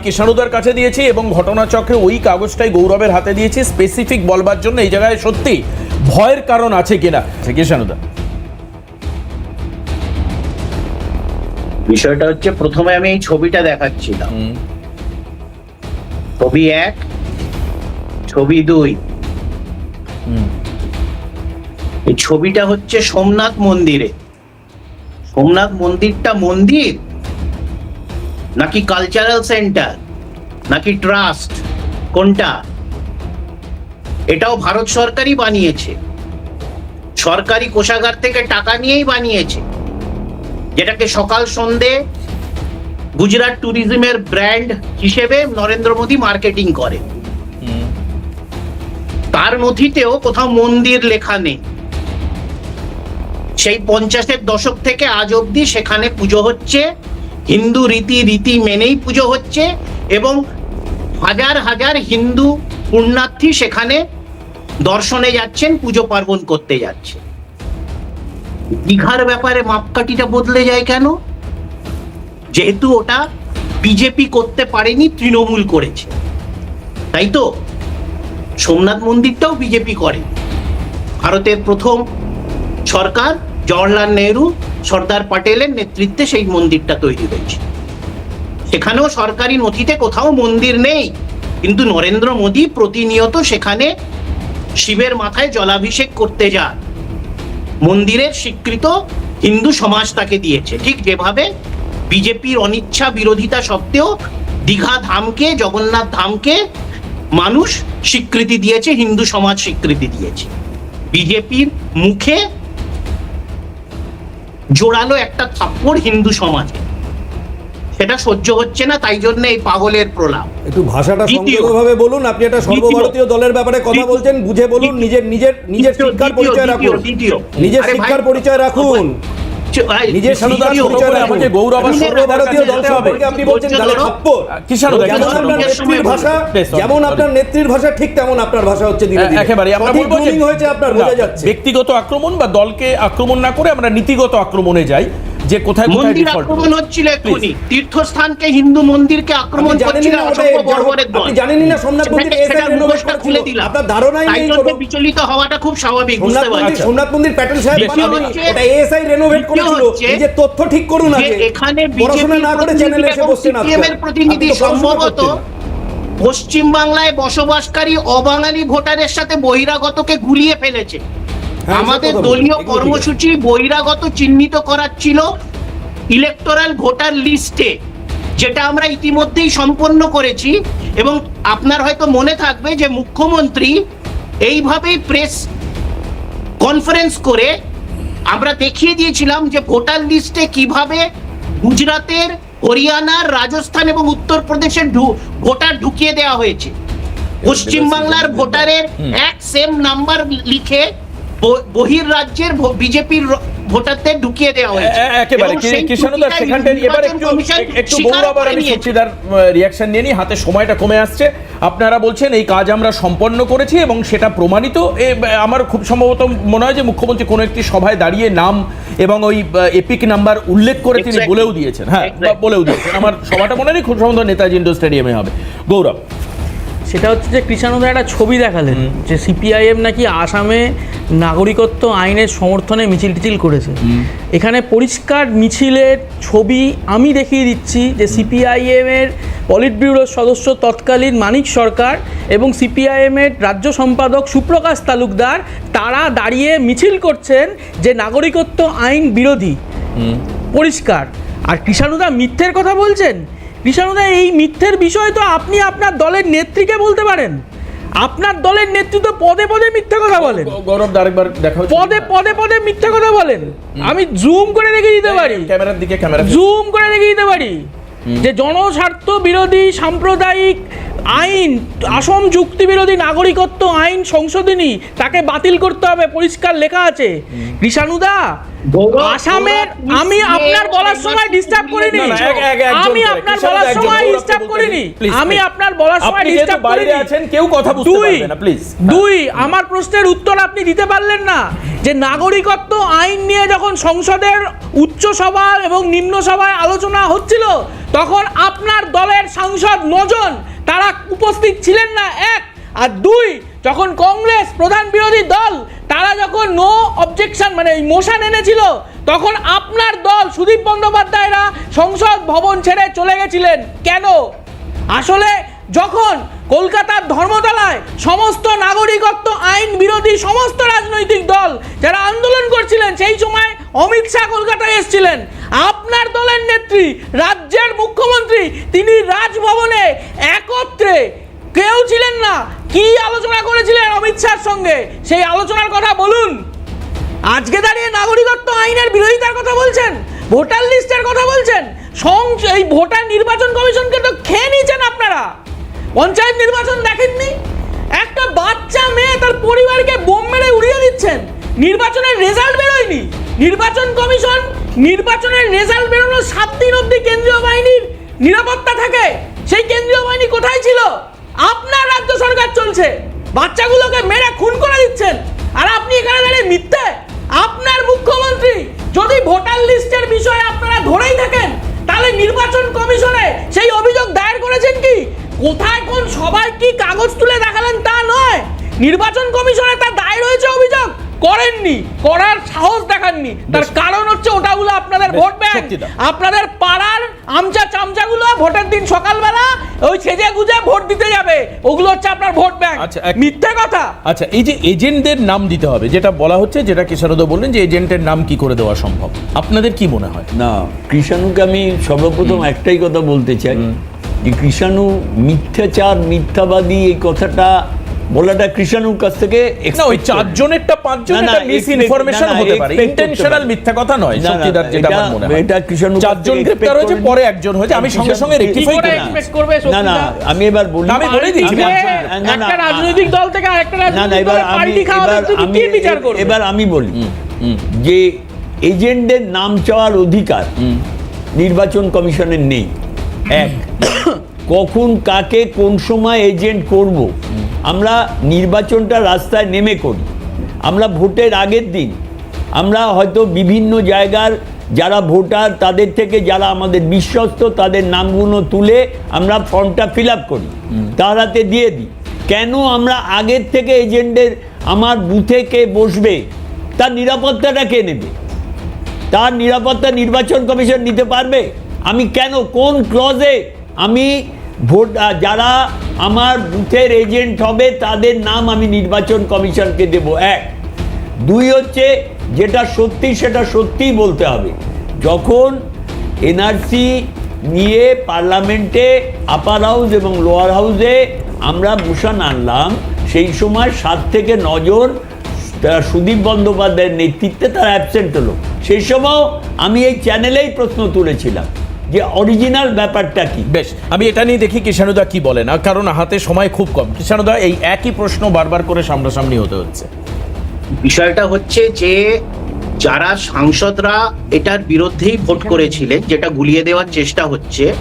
কৃষ্ণদার কাছে দিয়েছি এবং ঘটনাচক্রে ওই কাগজটাই গৌরবের হাতে দিয়েছি স্পেসিফিক বলবার জন্য এই জায়গায় সত্যি ভয়ের কারণ আছে কিনা। কৃষ্ণদা, বিষয়টা হচ্ছে প্রথমে আমি এই ছবিটা দেখাচ্ছিলাম, ছবি 1, ছবি 2। এই ছবিটা হচ্ছে সোমনাথ মন্দিরে। সোমনাথ মন্দিরটা মন্দির নাকি কালচারাল সেন্টার নাকি ট্রাস্ট, কোনটা? এটাও ভারত সরকারই বানিয়েছে, সরকারি কোষাগার থেকে টাকা নিয়েই বানিয়েছে, যেটাকে সকাল সন্ধে গুজরাট ট্যুরিজমের ব্র্যান্ড হিসেবে নরেন্দ্র মোদী মার্কেটিং করে। তার নথিতেও কোথাও মন্দির লেখা নেই। সেই 50-এর দশক থেকে আজ অব্দি সেখানে পুজো হচ্ছে, হিন্দু রীতি মেনেই পুজো হচ্ছে এবং হাজার হাজার হিন্দু পুণ্যার্থী সেখানে দর্শনে যাচ্ছেন, পুজো পার্বণ করতে যাচ্ছে। দীঘার ব্যাপারে মাপকাঠিটা বদলে যায় কেন? যেহেতু ওটা বিজেপি করতে পারেনি, তৃণমূল করেছে, তাই তো। সোমনাথ মন্দিরটাও বিজেপি করে। ভারতের প্রথম সরকার জওহরলাল নেহরু, সর্দার প্যাটেলের নেতৃত্বে সেই মন্দিরটা তৈরি হয়েছে। সেখানেও সরকারি নথিতে কোথাও মন্দির নেই, কিন্তু নরেন্দ্র মোদী প্রতিনিয়ত সেখানে শিবের মাথায় জলাভিষেক করতে যান। মন্দিরের স্বীকৃত হিন্দু সমাজ তাকে দিয়েছে, ঠিক যেভাবে বিজেপির অনিচ্ছা বিরোধিতা সত্ত্বেও দীঘা ধামকে, জগন্নাথ ধামকে মানুষ স্বীকৃতি দিয়েছে, হিন্দু সমাজ স্বীকৃতি দিয়েছে। বিজেপির মুখে জোরালো একটা থাপ্পড় হিন্দু সমাজে, সেটা সহ্য হচ্ছে না, তাই জন্য এই পাগলের প্রলাপ। একটু ভাষাটা সংযতভাবে বলুন। আপনি একটা সর্বভারতীয় দলের ব্যাপারে কথা বলছেন, বুঝে বলুন। নিজের শিক্ষার পরিচয় রাখুন, নিজের শিক্ষার পরিচয় রাখুন, নিজের সানুদার পরিচয় রাখুন। গৌরব সর্বভারতীয় দল সম্পর্কে আপনি বলছেন গালে থাপ্পড়। যেমন আপনার নেত্রীর ভাষা ঠিক তেমন আপনার ভাষা হচ্ছে ধীরে ধীরে একেবারে আমরা বলবো যে হয়েছে আপনার বোঝা যাচ্ছে। ব্যক্তিগত আক্রমণ বা দলকে আক্রমণ না করে আমরা নীতিগত আক্রমণে যাই, যে কোথায় মন্দির আক্রমণ হচ্ছিল এক্ষুনি, তীর্থস্থানকে হিন্দু মন্দিরকে আক্রমণ করছিল অসংখ্য বর্বরের দল। আপনি জানেনই না সোমনাথ মন্দির এসআই রেনোভেট করেছিল, আপনার ধারণাই নেই। তাই বিচলিত হওয়াটা খুব স্বাভাবিক, বুঝতে পারছেন। সোমনাথ মন্দির প্যাটেল সাহেব বানায়নি, এটা এসআই রেনোভেট করেছিল। এই যে তথ্য ঠিক করুন আগে, এখানে পড়াশোনা না করে চ্যানেলে এসে বসছেন সিপিএমের প্রতিনিধি সম্ভবত পশ্চিম বাংলায় বসবাসকারী অবাঙালি ভোটারের সাথে বহিরাগতকে গুলিয়ে ফেলেছে। হ্যাঁ, আমাদের কথা বলুন। দলীয় এগুলো ঠিক আছে। কর্মসূচি বহিরাগত চিহ্নিত করার ছিল ইলেকটোরাল ভোটার লিস্টে, যেটা আমরা ইতিমধ্যেই সম্পন্ন করেছি। এবং আপনার হয়তো মনে থাকবে যে মুখ্যমন্ত্রী এইভাবেই প্রেস কনফারেন্স করে আমরা দেখিয়ে দিয়েছিলাম যে ভোটার লিস্টে কিভাবে গুজরাটের, হরিয়ানার, রাজস্থান এবং উত্তরপ্রদেশের ভোটার ঢুকিয়ে দেওয়া হয়েছে। পশ্চিমবাংলার ভোটারের এক সেম নাম্বার লিখে বহির্রাজ্যের বিজেপির ভোটারদের ঢুকিয়ে দেওয়া হয়েছে। একেবারে এবং সেই কৃষ্ণদা ত্রুটিটা সেখানটা এবার নির্বাচন একটু কমিশন একটু স্বীকার গৌরব আর করে আমি নিয়েছে। সত্যিদার রিয়াকশন নিয়ে নিই, হাতে সময়টা কমে আসছে। আপনারা বলছেন এই কাজ আমরা সম্পন্ন করেছি এবং সেটা প্রমাণিত। আমার খুব সম্ভবত মনে হয় যে মুখ্যমন্ত্রী কোনো একটি সভায় দাঁড়িয়ে নাম এবং ওই এপিক নাম্বার উল্লেখ করে তিনি Exactly. বলেও দিয়েছেন। হ্যাঁ, Exactly. বলেও দিয়েছেন। আমার সভাটা মনে নেই, খুব সম্ভবত নেতাজি ইন্ডোর স্টেডিয়ামে হবে। গৌরব, সেটা হচ্ছে যে কৃষাণুদা একটা ছবি দেখালেন যে সিপিআইএম নাকি আসামে নাগরিকত্ব আইনের সমর্থনে মিছিল টিছিল করেছে। এখানে পরিষ্কার মিছিলের ছবি আমি দেখিয়ে দিচ্ছি যে সিপিআইএমের পলিট ব্যুরোর সদস্য তৎকালীন মানিক সরকার এবং সিপিআইএমের রাজ্য সম্পাদক সুপ্রকাশ তালুকদার তারা দাঁড়িয়ে মিছিল করছেন যে নাগরিকত্ব আইন বিরোধী। পরিষ্কার। আর কৃষাণুদা মিথ্যের কথা বলছেন। কৃষাণুদা এই মিথ্যের বিষয় তো আপনি আপনার দলের নেত্রীকে বলতে পারেন। আপনার দলের নেতৃত্ব পদে পদে মিথ্যা কথা বলেন, গৌরব আরেকবার দেখা হচ্ছে। পদে পদে পদে মিথ্যা কথা বলেন। আমি জুম করে দেখে দিতে পারি, ক্যামেরার দিকে ক্যামেরা জুম করে দেখে দিতে পারি যে জনস্বার্থ বিরোধী সাম্প্রদায়িক আইন, আসাম চুক্তি বিরোধী নাগরিকত্ব আইন সংশোধনী, তাকে বাতিল করতে হবে, পরিষ্কার লেখা আছে। কৃষাণুদা আসামের, আমি আপনার বলার সময় ডিস্টার্ব করিনি, আমি আপনার বলার সময় ডিস্টার্ব করিনি, আমি আপনার বলার সময় ডিস্টার্ব বাইরে করিনি। আছেন, কেউ কথা বুঝতে পারবে না, প্লিজ। দুই, আমার প্রশ্নের উত্তর আপনি দিতে পারলেন না যে নাগরিকত্ব আইন নিয়ে যখন সংসদের উচ্চ সভা এবং নিম্ন সভায় আলোচনা হচ্ছিল তখন আপনার দলের সাংসদ 9 জন তারা উপস্থিত ছিলেন না, এক। আর দুই, যখন কংগ্রেস প্রধান বিরোধী দল তারা যখন নো অবজেকশন মানে মোশন এনেছিল তখন আপনার দল সুদীপ বন্দ্যোপাধ্যায়রা সংসদ ভবন ছেড়ে চলে গেছিলেন। কেন? আসলে যখন কলকাতার ধর্মতলায় সমস্ত নাগরিকত্ব আইন বিরোধী সমস্ত রাজনৈতিক দল যারা আন্দোলন করছিলেন সেই সময় অমিত শাহ কলকাতায় এসেছিলেন। আপনার দলের নেত্রী রাজ্যের মুখ্যমন্ত্রী তিনি রাজভবনে একত্রে কেউ ছিলেন না। কি আলোচনা করেছিলেন অমিত শাহর সঙ্গে সেই আলোচনার কথা বলুন। আজকে দাঁড়িয়ে নাগরিকত্ব আইনের বিরোধিতার কথা বলছেন, ভোটার লিস্টের কথা বলছেন। এই ভোটার নির্বাচন কমিশনকে তো খেয়ে নিয়েছেন আপনারা। পঞ্চায়েত নির্বাচন দেখেননি? একটা বাচ্চা মেয়ে তার পরিবারকে বোম মেরে উড়িয়ে দিচ্ছেন, নির্বাচনের রেজাল্ট বেরোয়নি। নির্বাচন কমিশন নির্বাচনের রেজাল্ট বেরোনোর 7 দিন অবধি কেন্দ্রীয় বাহিনীর নিরাপত্তা থাকে। সেই কেন্দ্রীয় বাহিনী কোথায় ছিল? আপনার রাজ্য সরকার চলছে, বাচ্চাগুলোকে মেরে খুন করে দিচ্ছেন, আর আপনি এখানে দাঁড়িয়ে মিথ্যে। আপনার মুখ্যমন্ত্রী যদি ভোটার লিস্টের বিষয়ে আপনারা ধরেই থাকেন তাহলে নির্বাচন কমিশনে সেই অভিযোগ দায়ের করেছেন কি? কোথায় কোন সবাই কি কাগজ তুলে দেখালেন তা নয়, নির্বাচন কমিশনে তার দায়ের হয়েছে অভিযোগ, করেননি, করার সাহস দেখাননি। তার কারণ হচ্ছে ওটা হলো আপনাদের ভোট ব্যাংক। আপনাদের পাড়ার আমচা চামচাগুলো ভোটের দিন সকালবেলা ওই সেজে গুজে ভোট দিতে যাবে, ওগুলো হচ্ছে আপনার ভোট ব্যাংক। আচ্ছা, মিথ্যে কথা। আচ্ছা, এই যে এজেন্টদের নাম দিতে হবে যেটা বলা হচ্ছে, যেটা কিশোরদা বললেন যে এজেন্টের নাম কি করে দেওয়া সম্ভব, আপনাদের কি মনে হয়? না, কৃষাণুকে আমি সর্বপ্রথম একটাই কথা বলতে চাই যে কৃষাণু মিথ্যাচার, মিথ্যাবাদী এই কথাটা বলাটা কৃষাণুর কাছ থেকে না, ওই 4 জনেরটা 5 জন এটা মিসইনফরমেশন হতে পারে, ইন্টেনশনাল মিথ্যা কথা নয়। সত্যিদার যেটা আমার মনে হয় এটা কৃষাণু 4 জন গ্রেফতার হয়েছে, পরে একজন হয়েছে, আমি সঙ্গে সঙ্গে রেকটিফাই করি। না না, আমি এবার বলি, আমি বলে দিচ্ছি একটা রাজনৈতিক দল থেকে আরেকটা রাজনৈতিক দলের পার্টি খাওয়াতে তুমি কি বিচার করবে? এবার আমি বলি যে এজেন্টদের নাম চাওয়ার অধিকার নির্বাচন কমিশনের নেই। এক, কখন কাকে কোন সময় এজেন্ট করব আমরা নির্বাচনটা রাস্তায় নেমে করি। আমরা ভোটের আগের দিন আমরা হয়তো বিভিন্ন জায়গার যারা ভোটার তাদের থেকে যারা আমাদের বিশ্বস্ত তাদের নামগুলো তুলে আমরা ফর্মটা ফিল আপ করি, তার হাতে দিয়ে দিই। কেন আমরা আগের থেকে এজেন্টের আমার বুথে কে বসবে তার নিরাপত্তাটা কে নেবে? তার নিরাপত্তা নির্বাচন কমিশন নিতে পারবে? আমি কেন, কোন ক্লজে আমি ভোট যারা আমার বুথের এজেন্ট হবে তাদের নাম আমি নির্বাচন কমিশনকে দেব? এক। দুই হচ্ছে যেটা সত্যি সেটা সত্যিই বলতে হবে। যখন এনআরসি নিয়ে পার্লামেন্টে আপার হাউস এবং লোয়ার হাউসে আমরা মোশন আনলাম, সেই সময় 7 থেকে 9 জন সুদীপ বন্দ্যোপাধ্যায়ের নেতৃত্বে তারা অ্যাবসেন্ট হলো। সেই সময় আমি এই চ্যানেলেই প্রশ্ন তুলেছিলাম যে অরিজিনাল ব্যাপারটা কি। বেশ, আমি এটা নিয়ে দেখি কিষাণুদা কি বলেন, আর কারণ হাতে সময় খুব কম। কিষাণুদা, এই একই প্রশ্ন বারবার করে সামনাসামনি হতে হচ্ছে। বিষয়টা হচ্ছে যে যারা সাংসদরা এটার বিরুদ্ধেই ভোট করেছিলেন, যেটা গুলিয়ে দেওয়ার চেষ্টা হচ্ছে,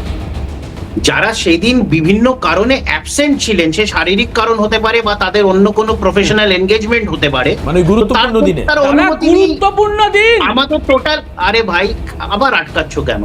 যারা সেদিন বিভিন্ন কারণে অ্যাবসেন্ট ছিলেন, সে শারীরিক কারণ হতে পারে বা তাদের অন্য কোনো প্রফেশনাল এনগেজমেন্ট হতে পারে, মানে গুরুত্বপূর্ণ দিনে। তার অনুমতি নেই। গুরুত্বপূর্ণ দিন আমাদের টোটাল, আরে ভাই আবার আটকাচ্ছ কেন?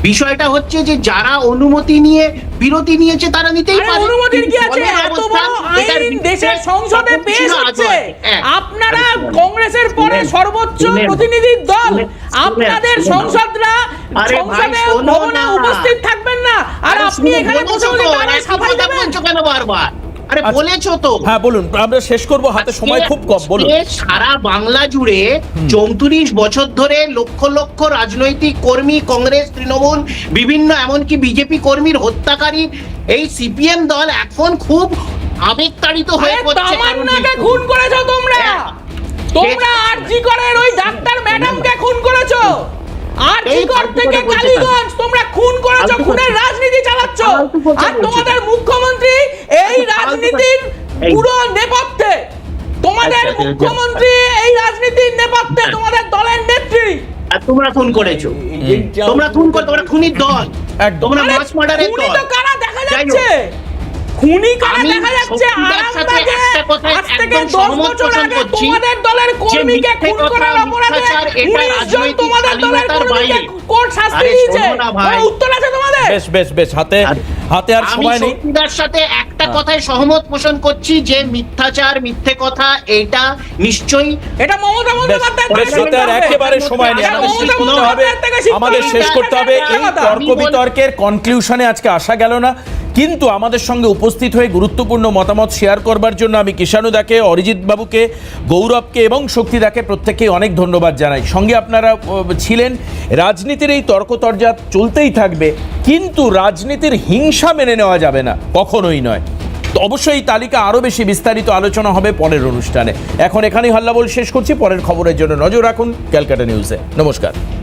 বিষয়টা হচ্ছে যে যারা অনুমতি নিয়ে বিরতি নিয়েছে তারা নিতেই আরে পারে। অনুমতির কি আছে? দলের এত অবস্থান, বড় এটার আইন ভিত্তিতে দেশের সংসদে তখন পেশ ছিল হচ্ছে। আগে। হ্যাঁ। আপনারা আরে শুনুন, কংগ্রেসের পরে শুনুন, সর্বোচ্চ শুনুন, প্রতিনিধির দল, শুনুন, আপনাদের শুনুন। সংসদরা আরে ভাই, সংসদে শোনো ভবনে না। উপস্থিত থাকবেন না, আর আরে আপনি শুনুন, এখানে বসে বলেছো বসে তো, তারা একই সাফাই কথা দেবেন। বলছো কেন বারবার? আরে আচ্ছা। বলেছো তো। হ্যাঁ বলুন, আমরা শেষ করব, হাতে সময় খুব কম, বলুন। আজকে সারা বাংলা জুড়ে 34 বছর ধরে লক্ষ লক্ষ রাজনৈতিক কর্মী, কংগ্রেস, তৃণমূল, বিভিন্ন এমনকি বিজেপি কর্মীর হত্যাকারী এই সিপিএম দল এখন খুব আবেগতাড়িত হয়ে আরে পড়ছে। কারণ তামান্নাকে কি? খুন করেছো তোমরা, হ্যাঁ। তোমরা আরজি করের ওই ডাক্তার ম্যাডামকে খুন করেছো, আরজি এই কর ফালতু থেকে কথা বলছো কালীগঞ্জ তোমরা খুন করেছো, ফালতু খুনের কথা। রাজনীতি চালাচ্ছ। ফালতু কথা আর বলছো। তোমাদের মুখ্যমন্ত্রী এই ফালতু কথা। রাজনীতির এই- পুরো নেপথ্যে, তোমাদের আচ্ছা, মুখ্যমন্ত্রী এই রাজনীতির নেপথ্যে, তোমাদের দলের নেত্রী। আর তোমরা খুন করেছো, তোমরা খুন করো, তোমরা খুনির দল, একদম। তোমরা আরে মাস মার্ডারের খুনি দল। তো কারা দেখা যাই হোক। যাচ্ছে, খুনি কারা আমি দেখা যাচ্ছে। শক্তিদার সাথে আরামবাগে একটা কথায় আজ থেকে একদম 10 সহমত বছর পোষণ আগে করছি তোমাদের দলের যে কর্মীকে মিথ্যে খুন কথা, করার অপরাধে মিথ্যাচার, এটা 19 জন রাজনৈতিক তোমাদের দলের স্বাধীনতার কর্মীকে বাইরে। কোর্ট শাস্তি আরে দিয়েছে। শোনো না ভাই। কোনো উত্তর আছে তোমাদের? বেশ বেশ বেশ, হাতে আর আমি সময় নেই। শক্তিদার সাথে একটা কথায় সহমত পোষণ করছি যে মিথ্যাচার, মিথ্যে কথা, এটা নিশ্চয়ই এটা মমতা বন্দ্যোপাধ্যায় বেশ, হাতে আর একেবারে সময় নেই, আমাদের শেষ করতে হবে, আমাদের শেষ করতে হবে। এই তর্ক বিতর্কের কনক্লুশনে আজকে আসা গেল না, কিন্তু আমাদের সঙ্গে উপস্থিত হয়ে গুরুত্বপূর্ণ মতামত শেয়ার করবার জন্য আমি কিষাণুদাকে, অরিজিৎ বাবুকে, গৌরবকে এবং শক্তিদাকে প্রত্যেককে অনেক ধন্যবাদ জানাই। সঙ্গে আপনারা ছিলেন। রাজনীতির এই তর্কতর্জা চলতেই থাকবে, কিন্তু রাজনীতির হিংসা মেনে নেওয়া যাবে না, কখনোই নয়। তো অবশ্যই এই তালিকা আরও বেশি বিস্তারিত আলোচনা হবে পরের অনুষ্ঠানে। এখন এখানেই হল্লাবল শেষ করছি। পরের খবরের জন্য নজর রাখুন ক্যালকাটা নিউজে। নমস্কার।